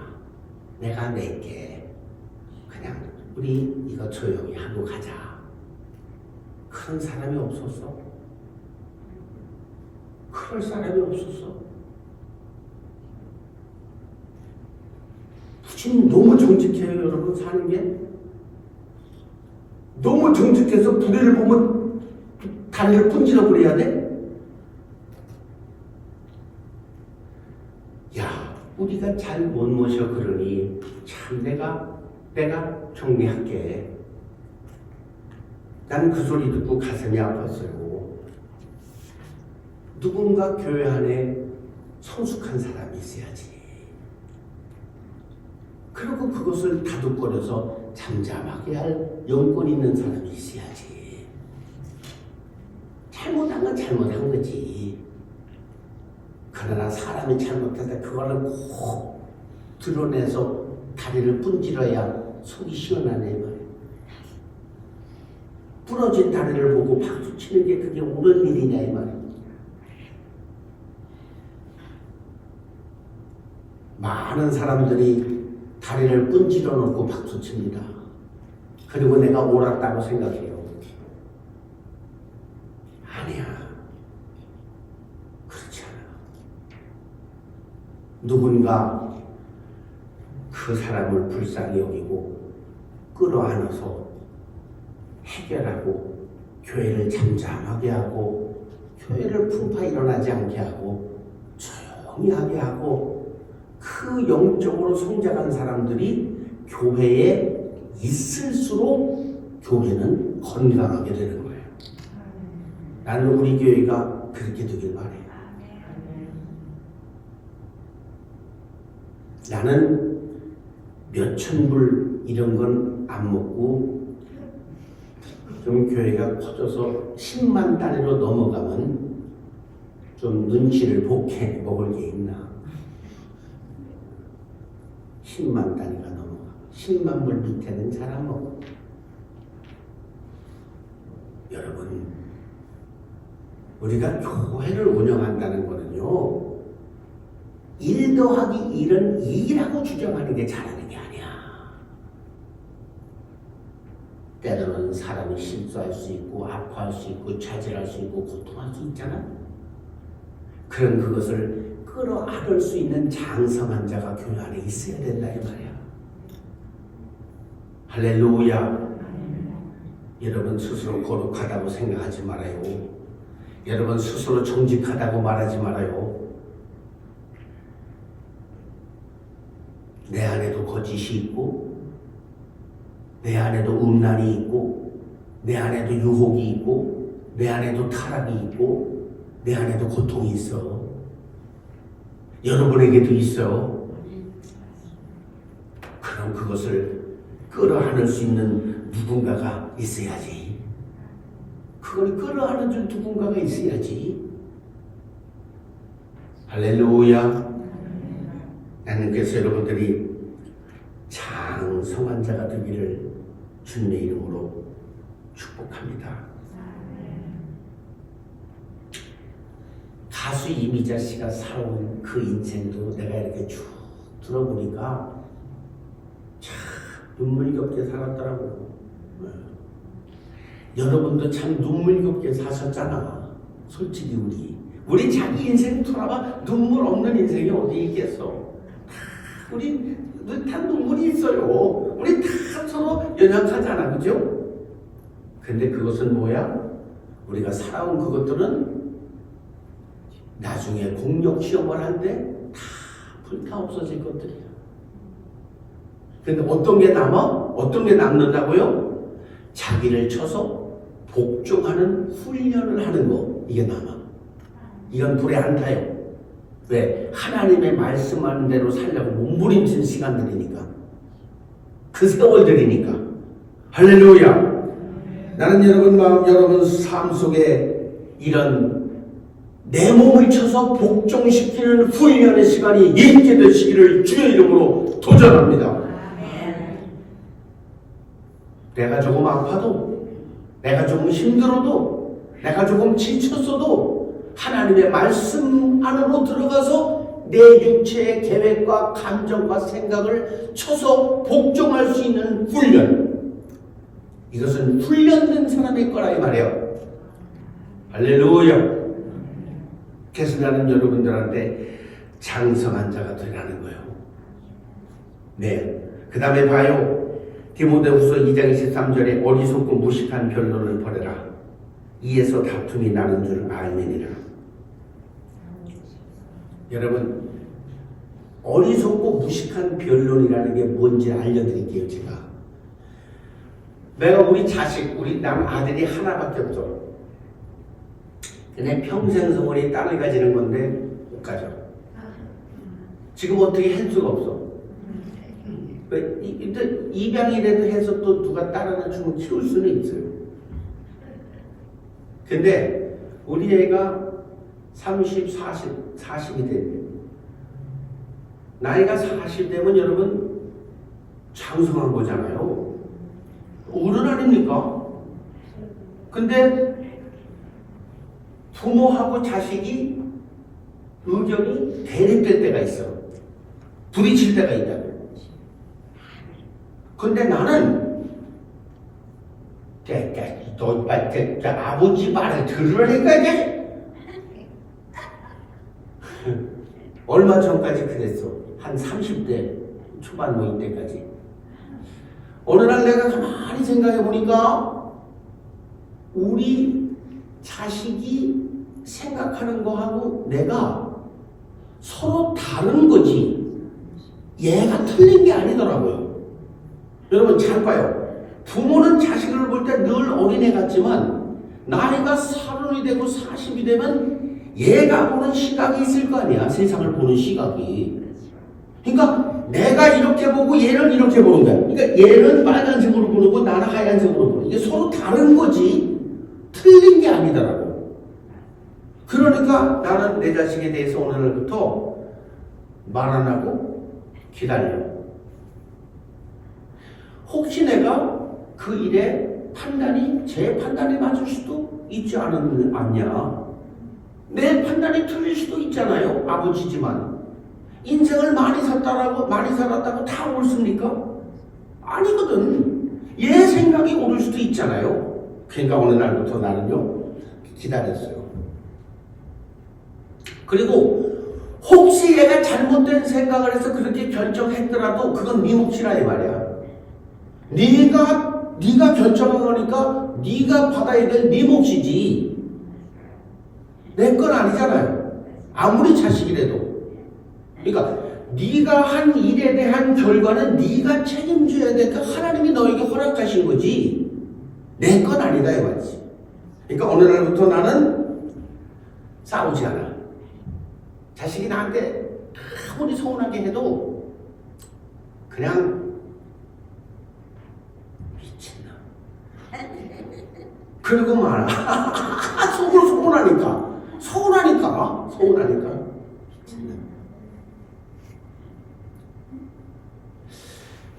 내가 낼게. 그냥 우리 이거 조용히 하고 가자. 그런 사람이 없었어. 그럴 사람이 없었어. 지금 너무 정직해요, 여러분, 사는 게. 너무 정직해서 부대를 보면 다리를 분질러 버려야 돼? 야, 우리가 잘 못 모셔 그러니 참 내가 정리할게. 난 그 소리 듣고 가슴이 아팠어요. 누군가 교회 안에 성숙한 사람이 있어야지. 그리고 그것을 다독거려서 잠잠하게 할 영권 있는 사람이 있어야지. 잘못한 건 잘못한 거지. 그러나 사람이 잘못해서 그거를 꼭 드러내서 다리를 분질러야 속이 시원하네 말이야. 부러진 다리를 보고 박수 치는 게 그게 옳은 일이냐 이 말이야. 많은 사람들이 다리를 분질러 놓고 박수 칩니다. 그리고 내가 옳았다고 생각해요. 아니야. 그렇지 않아. 누군가 그 사람을 불쌍히 여기고 끌어안아서 해결하고 교회를 잠잠하게 하고 교회를 풍파 일어나지 않게 하고 조용히 하게 하고 그 영적으로 성장한 사람들이 교회에 있을수록 교회는 건강하게 되는 거예요. 나는 우리 교회가 그렇게 되길 바래요. 나는 몇천 불 이런 건 안 먹고 좀 교회가 커져서 10만 단위로 넘어가면 좀 눈치를 보게 먹을 게 있나. 10만 단위가 넘어가. 10만 불 밑에는 잘 안 먹어. 여러분, 우리가 교회를 운영한다는 거는요, 1 더하기 1은 2라고 주장하는 게 잘하는 게 아니야. 때로는 사람이 실수할 수 있고, 아파할 수 있고, 좌절할 수 있고, 고통할 수 있잖아. 그런 그것을 끌어안을 수 있는 장성한 자가 교회 안에 있어야 된다 이 말이야. 할렐루야. 여러분 스스로 거룩하다고 생각하지 말아요. 여러분 스스로 정직하다고 말하지 말아요. 내 안에도 거짓이 있고, 내 안에도 음란이 있고, 내 안에도 유혹이 있고, 내 안에도 타락이 있고, 내 안에도 고통이 있어. 여러분에게도 있어. 그럼 그것을 끌어안을 수 있는 누군가가 있어야지. 그걸 끌어안을 줄 누군가가 있어야지. 할렐루야. 나는 그래서 여러분들이 장성한 자가 되기를 주님의 이름으로 축복합니다. 가수 이미자 씨가 살아온 그 인생도 내가 이렇게 쭉 들어보니까 참 눈물겹게 살았더라고요. 여러분도 참 눈물겹게 사셨잖아. 솔직히 우리 자기 인생 돌아봐 눈물 없는 인생이 어디 있겠어. 우리 다 눈물이 있어요. 우리 다 서로 연약하잖아. 그죠? 근데 그것은 뭐야? 우리가 살아온 그것들은 나중에 공력 시험을 하는데 다 불타 없어질 것들이야. 근데 어떤 게 남아? 어떤 게 남는다고요? 자기를 쳐서 복종하는 훈련을 하는 거, 이게 남아. 이건 불에 안 타요. 왜? 하나님의 말씀하는 대로 살려고 몸부림친 시간들이니까. 그 세월들이니까. 할렐루야. 나는 여러분 삶 속에 이런 내 몸을 쳐서 복종시키는 훈련의 시간이 있게 되시기를 주의 이름으로 도전합니다. 내가 조금 아파도, 내가 조금 힘들어도, 내가 조금 지쳤어도 하나님의 말씀 안으로 들어가서 내 육체의 계획과 감정과 생각을 쳐서 복종할 수 있는 훈련. 이것은 훈련된 사람의 거라 이 말이에요. 할렐루야. 그래서 나는 여러분들한테 장성한 자가 되라는 거예요. 네. 그 다음에 봐요. 디모데후서 2장 23절에 어리석고 무식한 변론을 버려라. 이에서 다툼이 나는 줄 알매니라. 여러분, 어리석고 무식한 변론이라는 게 뭔지 알려드릴게요. 내가 우리 자식, 우리 남 아들이 하나밖에 없어. 그냥 평생 소원이 땅을 가지는 건데 못 가져. 지금 어떻게 할 수가 없어. 입양이라도 해서 또 누가 따라다 주면 키울 수는 있어요. 근데 우리 애가 30, 40이 돼. 나이가 40 되면 여러분 장성한 거잖아요. 어른 아닙니까? 근데 부모하고 자식이 의견이 대립될 때가 있어. 부딪힐 때가 있다. 근데 나는 너 아버지 말을 들으라니까. 얼마 전까지 그랬어. 한 30대 초반 뭐 이때까지. 어느 날 내가 가만히 생각해 보니까 우리 자식이 생각하는 거하고 내가 서로 다른 거지 얘가 틀린 게 아니더라고요. 여러분 잘 봐요. 부모는 자식을 볼 때 늘 어린애 같지만 나이가 30이 되고 40이 되면 얘가 보는 시각이 있을 거 아니야. 세상을 보는 시각이. 그러니까 내가 이렇게 보고 얘는 이렇게 보는 거야. 그러니까 얘는 빨간색으로 보고 나는 하얀색으로 보는 거야. 이게 서로 다른 거지 틀린 게 아니더라고. 그러니까 나는 내 자식에 대해서 오늘부터 말 안 하고 기다려. 혹시 내가 그 일에 판단이 제 판단이 맞을 수도 있지 않냐. 내 판단이 틀릴 수도 있잖아요. 아버지지만 인생을 많이 살았다고 다 옳습니까? 아니거든. 얘 생각이 옳을 수도 있잖아요. 그러니까 어느 날부터 나는요 기다렸어요. 그리고 혹시 얘가 잘못된 생각을 해서 그렇게 결정했더라도 그건 네 몫이라 이 말이야. 네가 결정한 거니까 네가 받아야 될 네 몫이지 내 건 아니잖아요. 아무리 자식이라도. 그러니까 네가 한 일에 대한 결과는 네가 책임져야 되니까 하나님이 너에게 허락하신 거지 내 건 아니다 이 말이지. 그러니까 어느 날부터 나는 싸우지 않아. 자식이 나한테 아무리 서운하게 해도 그냥 미친놈 그러고 말아. 속으로 서운하니까 미친놈.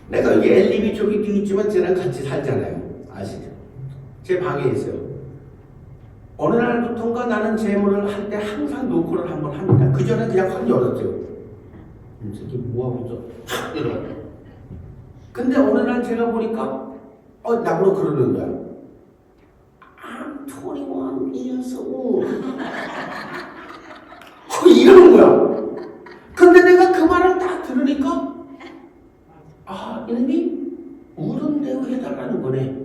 내가 여기 엘리비 쪽이 뒤 있지만 쟤랑 같이 살잖아요. 아시죠? 제 방에 있어요. 어느 날부터인가 나는 재물을 할 때 항상 노크를 한번 합니다. 그 전에 그냥 확 열었어요. 이 새끼 뭐하고 있어? 이러. 근데 어느 날 제가 보니까 나보고 그러는 거야. I'm 21 years old. 이러는 거야. 근데 내가 그 말을 딱 들으니까 이놈이 우는 대우 해달라는 거네.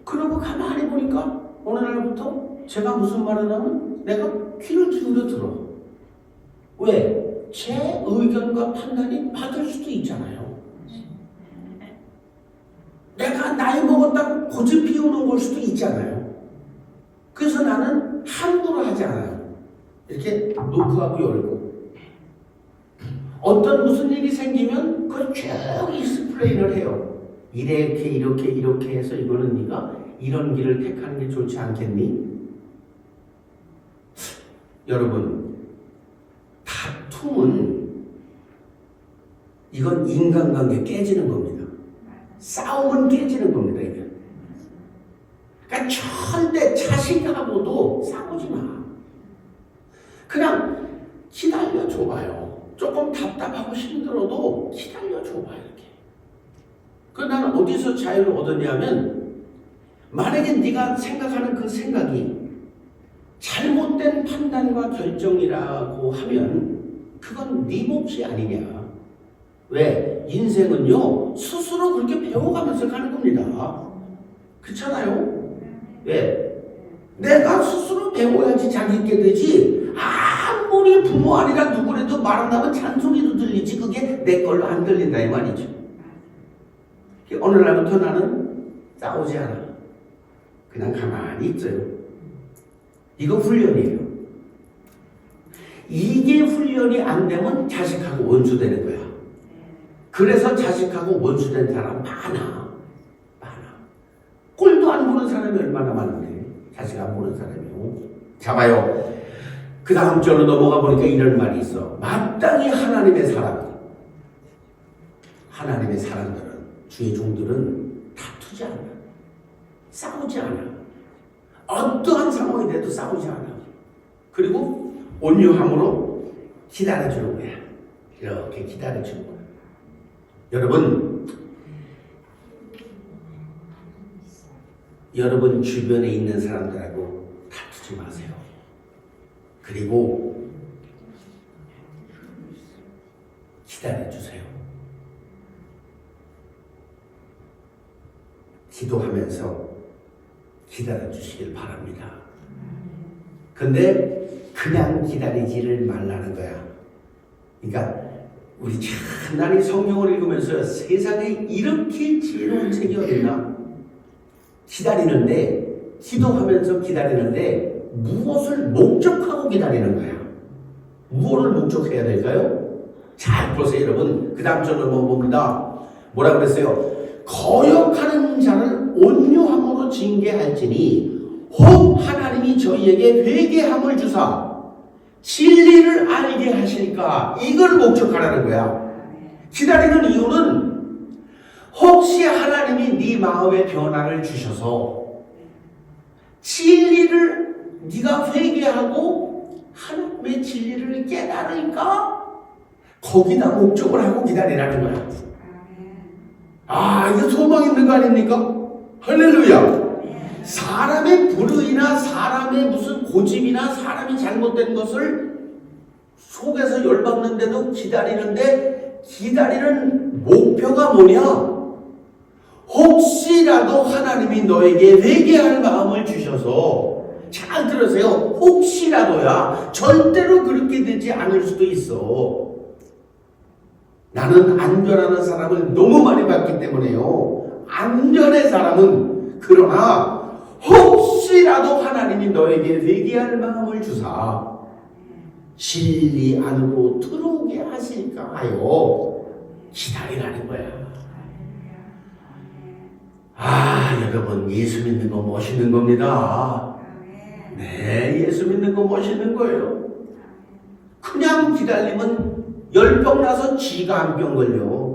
그러고 가만히 보니까 어느 날부터 제가 무슨 말을 하면 내가 귀를 기울여 들어. 왜? 제 의견과 판단이 맞을 수도 있잖아요. 내가 나이 먹었다고 고집 피우는 걸 수도 있잖아요. 그래서 나는 함부로 하지 않아요. 이렇게 노크하고 열고 어떤 무슨 일이 생기면 그걸 쭉 익스플레인을 해요. 이렇게 해서 이거는 네가 이런 길을 택하는 게 좋지 않겠니? 여러분 다툼은 이건 인간관계 깨지는 겁니다. 싸움은 깨지는 겁니다. 이게. 그러니까 절대 자식하고도 싸우지 마. 그냥 기다려줘봐요. 조금 답답하고 힘들어도 기다려줘봐요. 이렇게. 그 나는 어디서 자유를 얻었냐면 만약에 네가 생각하는 그 생각이 잘못된 판단과 결정이라고 하면 그건 네 몫이 아니냐. 왜? 인생은요 스스로 그렇게 배워가면서 가는 겁니다. 그렇잖아요? 왜? 내가 스스로 배워야지 자기 있게 되지. 아무리 부모 아니라 누구라도 말한다면 잔소리도 들리지 그게 내 걸로 안 들린다 이 말이죠. 어느 날부터 나는 싸우지 않아. 그냥 가만히 있어요. 이거 훈련이에요. 이게 훈련이 안 되면 자식하고 원수 되는 거야. 그래서 자식하고 원수 된 사람 많아. 꼴도 안 보는 사람이 얼마나 많은데 자식 안 보는 사람이요. 자 봐요. 그 다음 절로 넘어가 보니까 이런 말이 있어. 마땅히 하나님의 사람들은, 주의 종들은 다투지 않아. 싸우지 않아. 어떠한 상황이 돼도 싸우지 않아. 그리고 온유함으로 기다려주는 거야. 이렇게 기다려주는 거야. 여러분 주변에 있는 사람들하고 다투지 마세요. 그리고 기다려주세요. 기도하면서 기다려주시길 바랍니다. 근데 그냥 기다리지를 말라는 거야. 그러니까 우리 참 성경을 읽으면서 세상에 이렇게 지혜로운 책이 어딨나? 기도하면서 기다리는데 무엇을 목적하고 기다리는 거야? 무엇을 목적해야 될까요? 잘 보세요, 여러분. 그 다음 절을 봅니다. 뭐라 그랬어요? 거역하는 자를 온유함으로 징계할지니 혹 하나님이 저희에게 회개함을 주사 진리를 알게 하실까? 이걸 목적하라는 거야. 기다리는 이유는 혹시 하나님이 네 마음의 변화를 주셔서 진리를 네가 회개하고 하나님의 진리를 깨달을까? 거기다 목적을 하고 기다리라는 거야. 아, 이거 소망 있는 거 아닙니까? 할렐루야. 사람의 불의나 사람의 무슨 고집이나 사람이 잘못된 것을 속에서 열받는데도 기다리는데 기다리는 목표가 뭐냐? 혹시라도 하나님이 너에게 회개할 마음을 주셔서, 잘 들으세요. 혹시라도야. 절대로 그렇게 되지 않을 수도 있어. 나는 안전하는 사람을 너무 많이 봤기 때문에요. 안전의 사람은, 그러나 혹시라도 하나님이 너에게 회개할 마음을 주사 진리 안으로 들어오게 하실까 하여 기다리라는 거야. 아, 여러분, 예수 믿는 거 멋있는 겁니다. 네, 예수 믿는 거 멋있는 거예요. 그냥 기다리면 열병 나서 지가 한 병 걸려.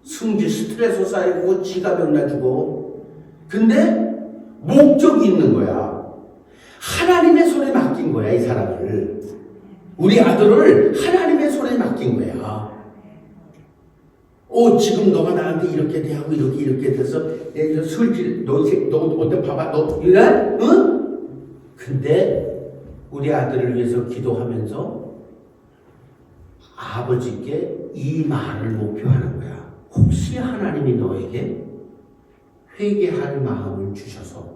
승지 스트레스 쌓이고 지가 병 나주고. 근데 목적이 있는 거야. 하나님의 손에 맡긴 거야, 이 사람을. 우리 아들을 하나님의 손에 맡긴 거야. 지금 너가 나한테 이렇게 대하고 이렇게 돼서 술질 너 어때 봐봐 너 이래? 응? 근데 우리 아들을 위해서 기도하면서 아버지께 이 말을 목표하는 거야. 혹시 하나님이 너에게 회개할 마음을 주셔서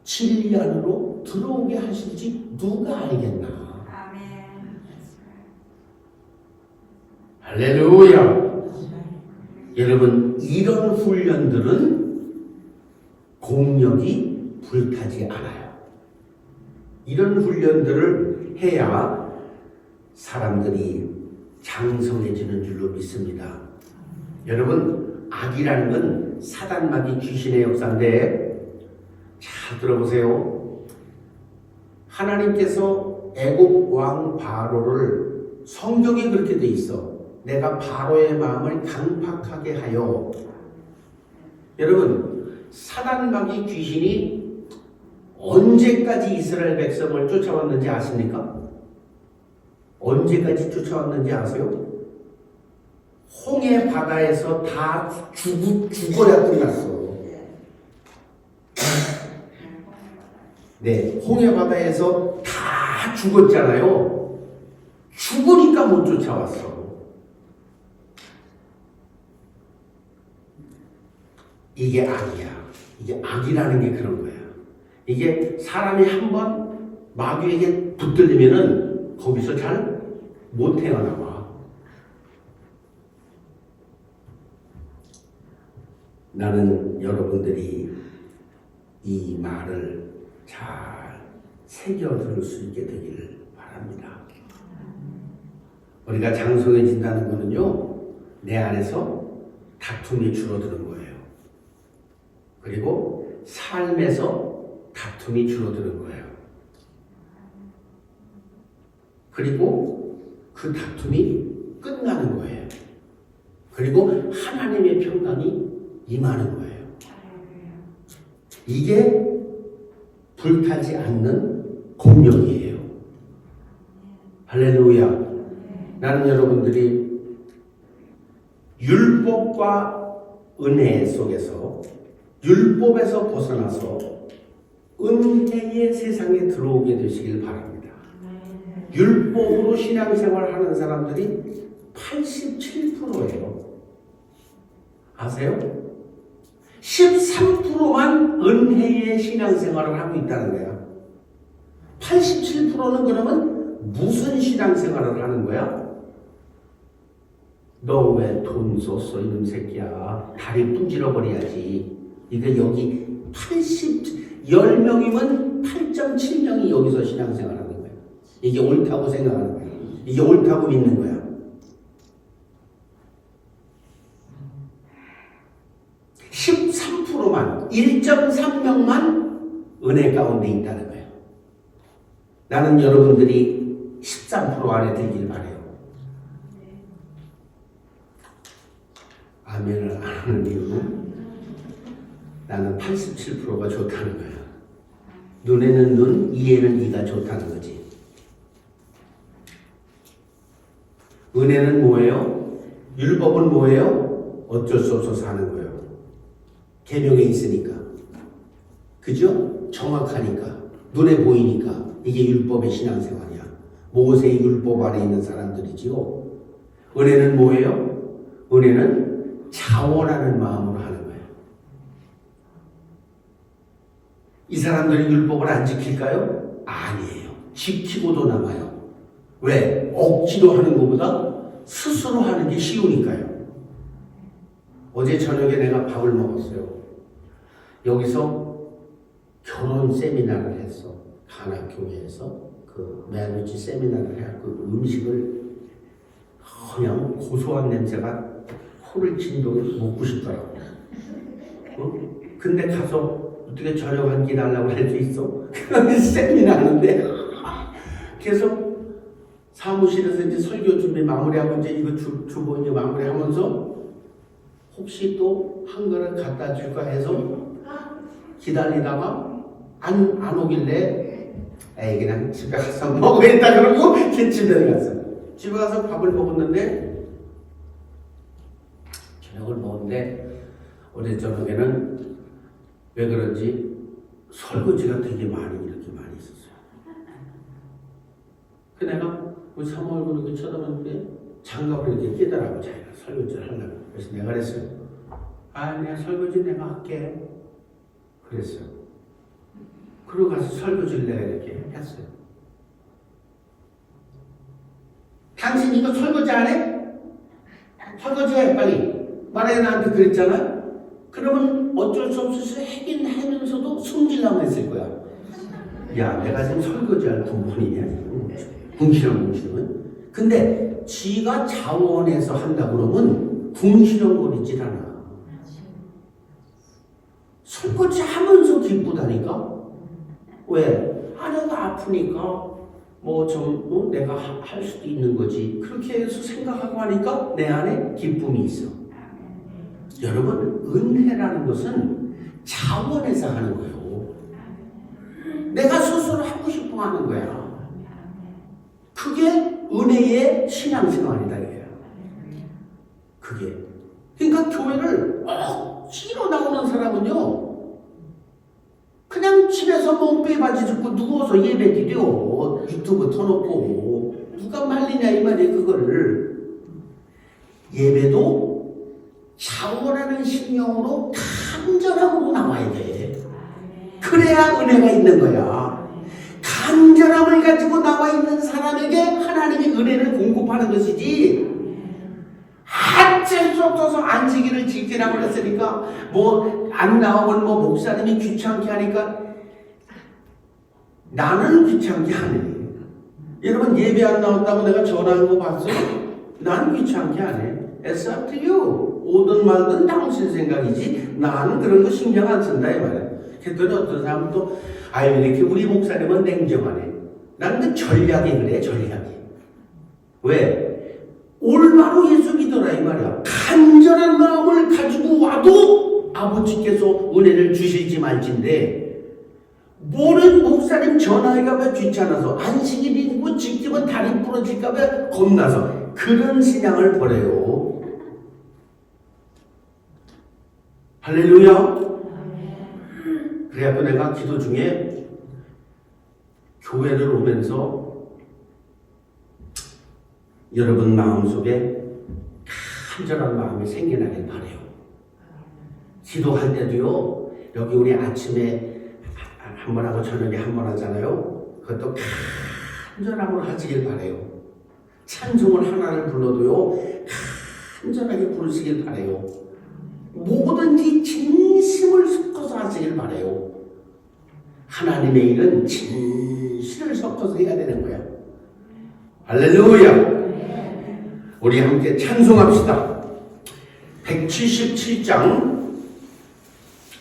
진리 안으로 들어오게 하실지 누가 알겠나? 할렐루야. 여러분, 이런 훈련들은 공력이 불타지 않아요. 이런 훈련들을 해야 사람들이 장성해지는 줄로 믿습니다. 여러분, 악이라는 건 사단마귀 귀신의 역사인데, 잘 들어보세요. 하나님께서 애굽 왕 바로를, 성경에 그렇게 돼 있어. 내가 바로의 마음을 강팍하게 하여. 여러분, 사단마귀 귀신이 언제까지 이스라엘 백성을 쫓아왔는지 아십니까? 언제까지 쫓아왔는지 아세요? 홍해 바다에서 다 죽어야 끝났어. 네, 홍해 바다에서 다 죽었잖아요. 죽으니까 못 쫓아왔어. 이게 악이야. 이게 악이라는 게 그런 거야. 이게 사람이 한번 마귀에게 붙들리면은 거기서 잘 못 태어나와. 나는 여러분들이 이 말을 잘 새겨 들을 수 있게 되기를 바랍니다. 우리가 장성해진다는 것은요, 내 안에서 다툼이 줄어드는 거예요. 그리고 삶에서 다툼이 줄어드는 거예요. 그리고 그 다툼이 끝나는 거예요. 그리고 하나님의 평강이 임하는 거예요. 이게 불타지 않는 공력이에요. 할렐루야. 나는 여러분들이 율법과 은혜 속에서, 율법에서 벗어나서 은혜의 세상에 들어오게 되시길 바랍니다. 율법으로 신앙생활 하는 사람들이 87%예요. 아세요? 13%만 은혜의 신앙생활을 하고 있다는 거야. 87%는 그러면 무슨 신앙생활을 하는 거야? 너 왜 돈 썼어 이놈 새끼야. 다리 뿜질러 버려야지. 이게 여기 10명이면 8.7명이 여기서 신앙생활 하는 거야. 이게 옳다고 생각하는 거야. 이게 옳다고 믿는 거야. 13%만, 1.3명만 은혜 가운데 있다는 거예요. 나는 여러분들이 13% 안에 들길 바래요. 아멘을 안 하는 이유는 나는 87%가 좋다는 거야. 눈에는 눈, 이에는 이가 좋다는 거지. 은혜는 뭐예요? 율법은 뭐예요? 어쩔 수 없어서 하는 거예요. 계명에 있으니까. 그죠? 정확하니까. 눈에 보이니까. 이게 율법의 신앙생활이야. 모세의 율법 아래 있는 사람들이지요. 은혜는 뭐예요? 은혜는 자원하는 마음으로 하는 거예요. 이 사람들이 율법을 안 지킬까요? 아니에요. 지키고도 남아요. 왜? 억지로 하는 것보다 스스로 하는 게 쉬우니까요. 어제 저녁에 내가 밥을 먹었어요. 여기서 결혼 세미나를 했어. 가나교회에서 그 메아리지 세미나를 해서 그 음식을 그냥 고소한 냄새가 코를 진동에 먹고 싶더라고. 응? 근데 가서 어떻게 저녁 한 끼 달라고 할 수 있어? 세미나 하는데 계속 사무실에서 이제 설교 준비 마무리하고 이제 이거 주보 이제 마무리하면서 혹시 또 한 그릇 갖다 줄까 해서 기다리다가 안 오길래 에이 그냥 집에 가서 먹어야겠다 그러고 집에 갔어요. 집에 가서 밥을 먹었는데 저녁을 먹었는데 어제 저녁에는 왜 그런지 설거지가 되게 이렇게 많이 있었어요. 그 내가 우리 사모 얼굴 이렇게 쳐다봤는데 장갑을 이렇게 끼더라고. 자기가 설거지를 하려고. 그래서 내가 그랬어요. 내가 설거지 내가 할게. 그랬어요. 그러고 가서 설거지를 내가 이렇게 했어요. 당신 이거 설거지 안 해? 설거지 해 빨리. 만약에 나한테 그랬잖아? 그러면 어쩔 수 없어서 하긴 하면서도 숨기려고 했을 거야. 야 내가 지금 설거지할 군번이냐? 궁시렁궁시렁은. 근데 지가 자원해서 한다 그러면 궁시렁거리질 않아. 설거지 하면서 기쁘다니까? 왜? 내가 아프니까 내가 할 수도 있는 거지. 그렇게 해서 생각하고 하니까 내 안에 기쁨이 있어. 여러분, 은혜라는 것은 자원해서 하는 거예요. 내가 스스로 하고 싶어 하는 거야. 그게 은혜의 신앙생활이다. 그게. 그러니까 교회를 억지로 나오는 사람은요, 그냥 집에서 몸빼 바지 줍고 누워서 예배 드려. 유튜브 터놓고. 누가 말리냐 이 말이에요, 그거를. 예배도 자원하는 심령으로 간절함으로 나와야 돼. 그래야 은혜가 있는 거야. 간절함을 가지고 나와 있는 사람에게 하나님이 은혜를 공급하는 것이지, 어쩔 수 없어서 안식일을 지키라고 그랬으니까 뭐 안 나오면 뭐 목사님이 귀찮게 하니까 나는 귀찮게 하네. 여러분 예배 안 나온다고 내가 전화한 거 봤어요? 나는 귀찮게 안 해. It's up to you. 오든 말든 당신 생각이지 나는 그런 거 신경 안 쓴다 이 말이야. 그랬더니 어떤 사람은 또 아유 이렇게 우리 목사님은 냉정하네. 나는 그 전략이 그래 전략이. 왜? 올바로 예수 믿어라 이 말이야. 간절한 마음을 가지고 와도 아버지께서 은혜를 주실지 말지인데 모르는 목사님 전화해가면 귀찮아서 안식일이고 지키면 다리 부러질까봐 겁나서 그런 신앙을 버려요. 할렐루야. 그래갖고 내가 기도 중에 교회를 오면서 여러분 마음속에 간절한 마음이 생겨나길 바래요. 기도할 때도요. 여기 우리 아침에 한 번 하고 저녁에 한 번 하잖아요. 그것도 간절함으로 하시길 바래요. 찬송을 하나를 불러도요. 간절하게 부르시길 바래요. 뭐든지 진심을 섞어서 하시길 바래요. 하나님의 일은 진실을 섞어서 해야 되는 거야. 할렐루야. 우리 함께 찬송합시다. 177장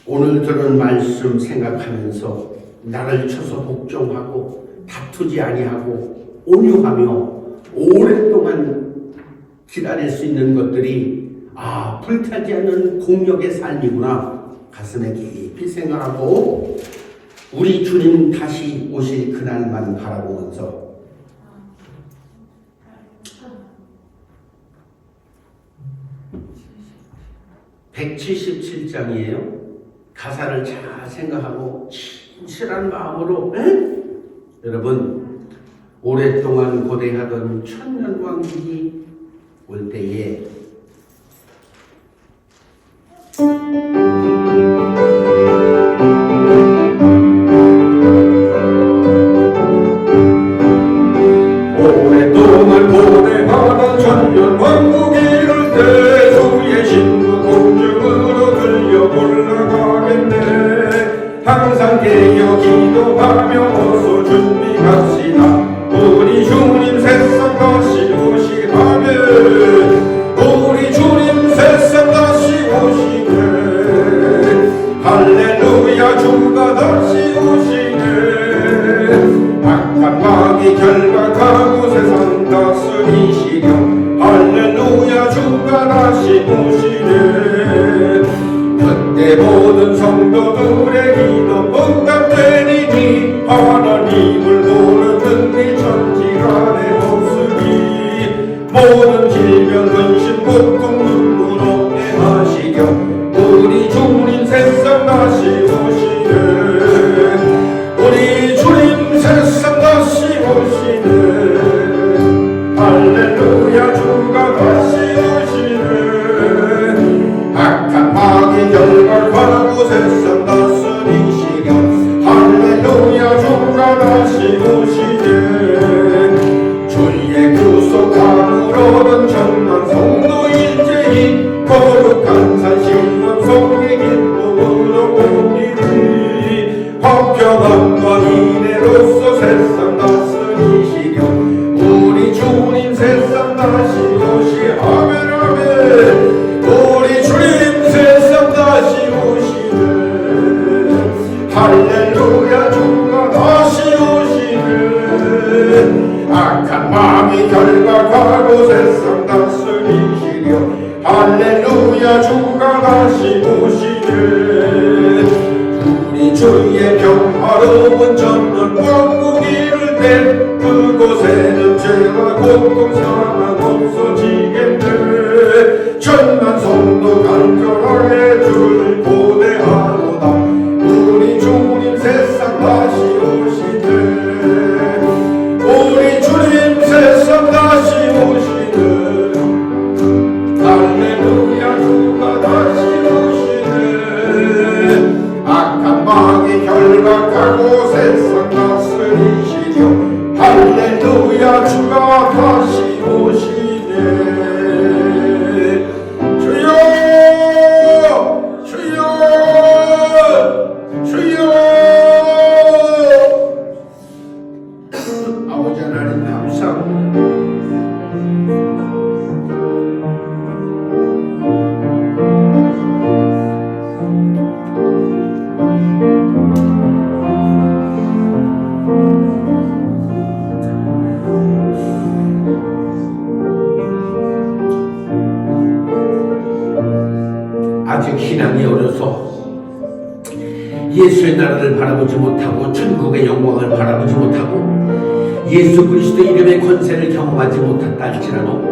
오늘 들은 말씀 생각하면서 나를 쳐서 복종하고 다투지 아니하고 온유하며 오랫동안 기다릴 수 있는 것들이 불타지 않는 공력의 삶이구나 가슴에 깊이 생각하고 우리 주님 다시 오실 그날만 바라보면서 177장이에요. 가사를 잘 생각하고 진실한 마음으로 여러분 오랫동안 고대하던 천년왕국이 올 때에 오랫동안 고대하던 천년왕국이 이룰 때 주의 신부 공중으로 들려 올라가겠네. 항상 깨어 기도하며 어서 준비합시다. 우리 주님 새싹 다시 오시하네. 우리 주님 새싹 다시 오시네. 할렐루야 주가 다시 오시네. 악한 마귀 결박하고 세상 다스리시려 할렐루야 주가 다시 오시네. 그때 모든 성도들의 기도 응답되리니 하나님을 모르는 이 천지간의 모습이 모든 질병 근심 고통 눈물 없게 하시려 우리 주님 새싹 다시 오시네. 우리 주님 새싹 다시 오시네. 할렐루야 주가 다시 오시네. 악한 마귀 결박하고 세상 다스리시려 할렐루야 주가 다시 오시네. 주의 구속함으로는 천만 성도 일제히 거룩한 산 시온 성의 기쁨으로 오니니 화평함과 인애로서 세상 다스리시려 우리 주님 세상 다시 오시 아멘 아멘. 우리 주님 세상 다시 오시네. 할렐루야 주가 다시 오시네. 악한 마음이 결박하고 세상 다스리시려 할렐루야 주가 다시 오시네. 우리 주의 평화로운 전원 왕국 이룰 때 그곳에는 죄와 고통 사망 없어지겠네. 천만 성도 간절하게 주를 고대하노다. 우리 주님 새싹 다시 오시네. 우리 주님 새싹 다시 오시네. 할렐루야 주가 다시 오시네. 악한 마귀 결박하고 세상 다스리시려 할렐루야 주가 다시 오시네. 아직 신앙이 어려서 예수의 나라를 바라보지 못하고 천국의 영광을 바라보지 못하고 예수 그리스도 이름의 권세를 경험하지 못했다 할지라도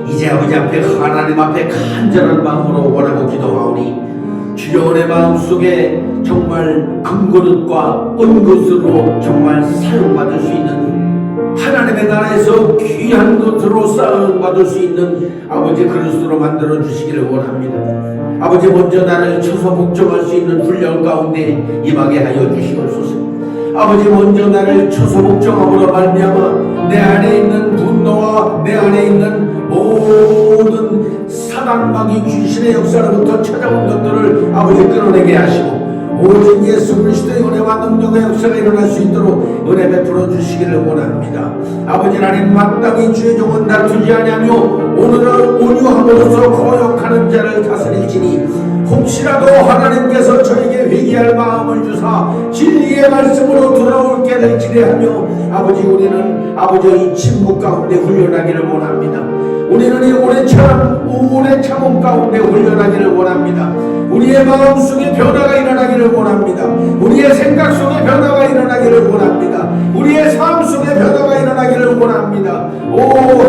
이제 아버지 앞에 하나님 앞에 간절한 마음으로 원하고 기도하오니 주여 내 마음속에 정말 금그릇과 은그릇으로 정말 사용받을 수 있는 하나님의 나라에서 귀한 것으로 사용받을 수 있는 아버지 그릇으로 만들어 주시기를 원합니다. 아버지 먼저 나를 쳐서 복종할 수 있는 훈련 가운데 임하게 하여 주시옵소서. 아버지 먼저 나를 쳐서 복종함으로 말미암아 내 안에 있는 분노와 내 안에 있는 모든 사단마귀 귀신의 역사로부터 찾아온 것들을 아버지 끌어내게 하시고 오직 예수 그리스도의 은혜와 능력의 역사가 일어날 수 있도록 은혜 베풀어 주시기를 원합니다. 아버지 하나님 마땅히 주의 종은 다투지 아니하며 오늘은 온유함으로써 거역하는 자를 다스릴지니 혹시라도 하나님께서 저에게 회개할 마음을 주사 진리의 말씀으로 돌아올 길을 기대하며 아버지 우리는 아버지의 침묵 가운데 훈련하기를 원합니다. 우리는 이 오래 참음 가운데 훈련하기를 원합니다. 우리의 마음속에 변화가 일어나기를 원합니다. 우리의 생각 속에 변화가 일어나기를 원합니다. 우리의 삶 속에 변화가 일어나기를 원합니다. 오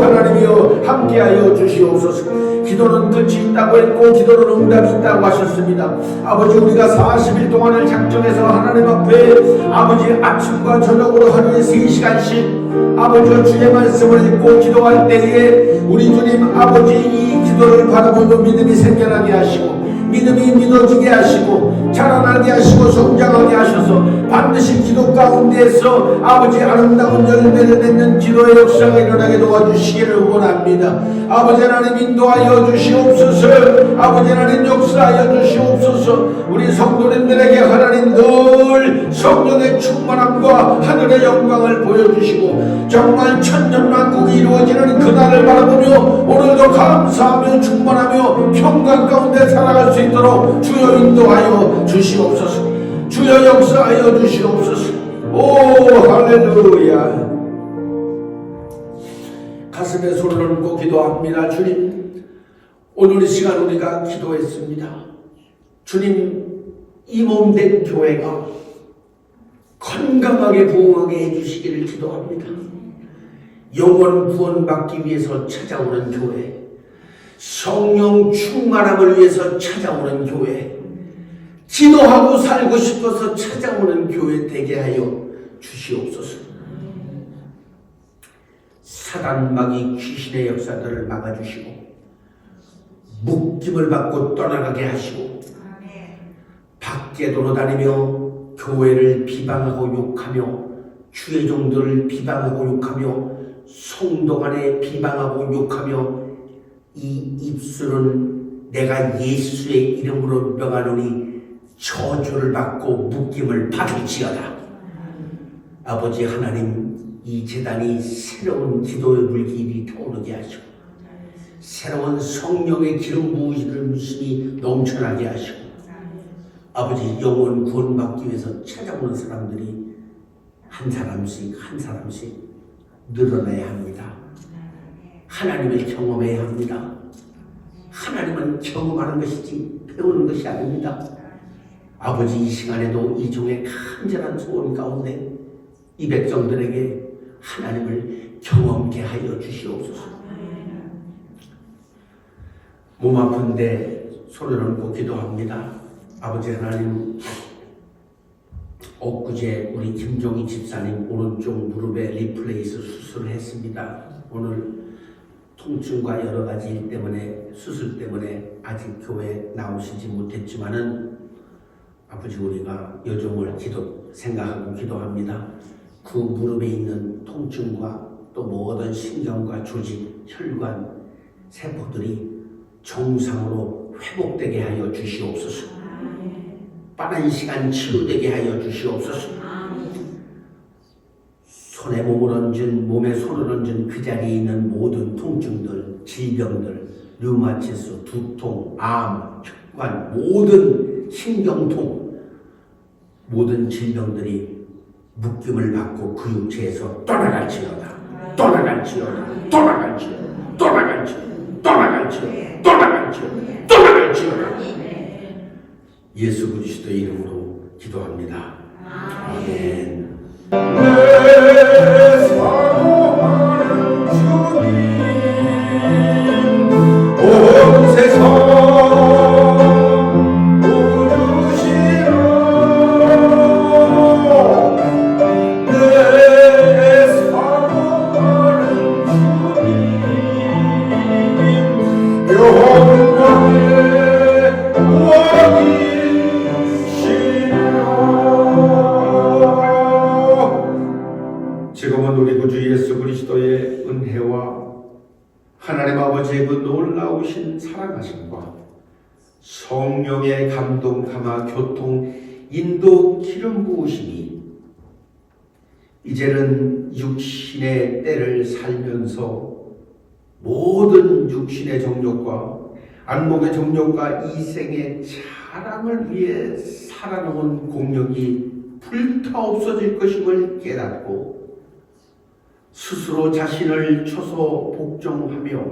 하나님이여 함께하여 주시옵소서. 기도는 끝이 있다고 했고 기도는 응답이 있다고 하셨습니다. 아버지 우리가 40일 동안을 작정해서 하나님 앞에 아버지 아침과 저녁으로 하루에 3시간씩 아버지 주의 말씀을 읽고 기도할 때에 우리 주님 아버지 이 기도를 바라보고 믿음이 생겨나게 하시고 믿음이 믿어지게 하시고 자라나게 하시고 성장하게 하셔서 반드시 기도 가운데에서 아버지 아름다운 열매를 맺는 기도의 역사가 일어나게 도와주시기를 원합니다. 아버지 하나님 인도하여 주시옵소서. 아버지 하나님 역사하여 주시옵소서. 우리 성도님들에게 하나님 늘 성령의 충만함과 하늘의 영광을 보여주시고 정말 천년만국이 이루어지는 그날을 바라보며 오늘도 감사하며 충만하며 평강 가운데 살아갈 수 있도록 주여 인도하여 주시옵소서. 주여 역사하여 주시옵소서. 오 할렐루야. 가슴에 손을 얹고 기도합니다. 주님 오늘 이 시간 우리가 기도했습니다. 주님 이 몸된 교회가 건강하게 부흥하게 해주시기를 기도합니다. 영원 구원받기 위해서 찾아오는 교회, 성령 충만함을 위해서 찾아오는 교회, 기도하고 살고 싶어서 찾아오는 교회 되게 하여 주시옵소서. 사단마귀 귀신의 역사들을 막아주시고 묶임을 받고 떠나가게 하시고 밖에 돌아다니며 교회를 비방하고 욕하며 주의 종들을 비방하고 욕하며 성도 간에 비방하고 욕하며 이 입술은 내가 예수의 이름으로 명하노니 저주를 받고 묶임을 받을지어다. 아버지 하나님 이 제단이 새로운 기도의 물길이 타오르게 하시고 새로운 성령의 기름 부으심이 넘쳐나게 하시고 아버지 영원 구원받기 위해서 찾아오는 사람들이 한 사람씩 한 사람씩 늘어나야 합니다. 하나님을 경험해야 합니다. 하나님은 경험하는 것이지 배우는 것이 아닙니다. 아버지 이 시간에도 이 종의 간절한 소원 가운데 이 백성들에게 하나님을 경험케 하여 주시옵소서. 몸 아픈데 손을 얹고 기도합니다. 아버지 하나님 엊그제 우리 김종희 집사님 오른쪽 무릎에 리플레이스 수술을 했습니다. 오늘 통증과 여러 가지 일 때문에 수술 때문에 아직 교회 나오시지 못했지만은 아버지 우리가 여종을 생각하고 기도합니다. 그 무릎에 있는 통증과 또 모든 신경과 조직, 혈관, 세포들이 정상으로 회복되게 하여 주시옵소서. 빠른 시간 치유되게 하여 주시옵소서. 몸에 손을 얹은 그 자리에 있는 모든 통증들, 질병들, 류마티스, 두통, 암, 혈관, 모든 신경통, 모든 질병들이 묶임을 받고 그 육체에서 떠나갈지어다. 떠나갈지어다. 떠나갈지어다. 떠나갈지어다. 떠나갈지어다. 떠나갈지어다. 떠나갈지어다. 예수 그리스도의 이름으로 기도합니다. 아멘. 내 사랑하는 주님 온 세상 부르시라 내 사랑하는 주님 영광의 왕이시라. 지금은 우리 구주 예수 그리스도의 은혜와 하나님 아버지의 그 놀라우신 사랑하심과 성령의 감동, 감화, 교통, 인도, 기름 부으심이 이제는 육신의 때를 살면서 모든 육신의 정욕과 안목의 정욕과 이생의 자랑을 위해 살아놓은 공력이 불타 없어질 것임을 깨닫고 스스로 자신을 쳐서 복종하며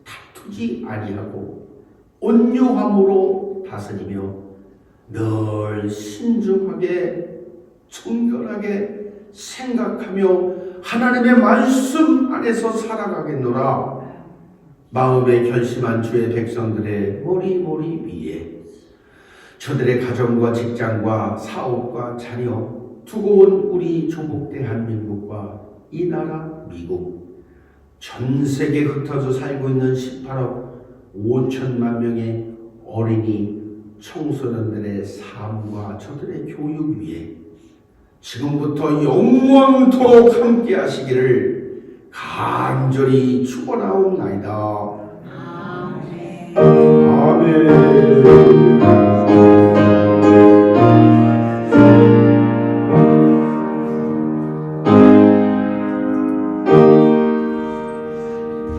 다투지 아니하고 온유함으로 다스리며 늘 신중하게 청결하게 생각하며 하나님의 말씀 안에서 살아가겠노라. 마음에 결심한 주의 백성들의 머리 위에 저들의 가정과 직장과 사업과 자녀 두고 온 우리 조국 대한민국과 이 나라 미국 전 세계에 흩어져 살고 있는 18억 5천만 명의 어린이 청소년들의 삶과 저들의 교육 위에 지금부터 영원토록 함께 하시기를 간절히 축원하옵나이다. 아멘.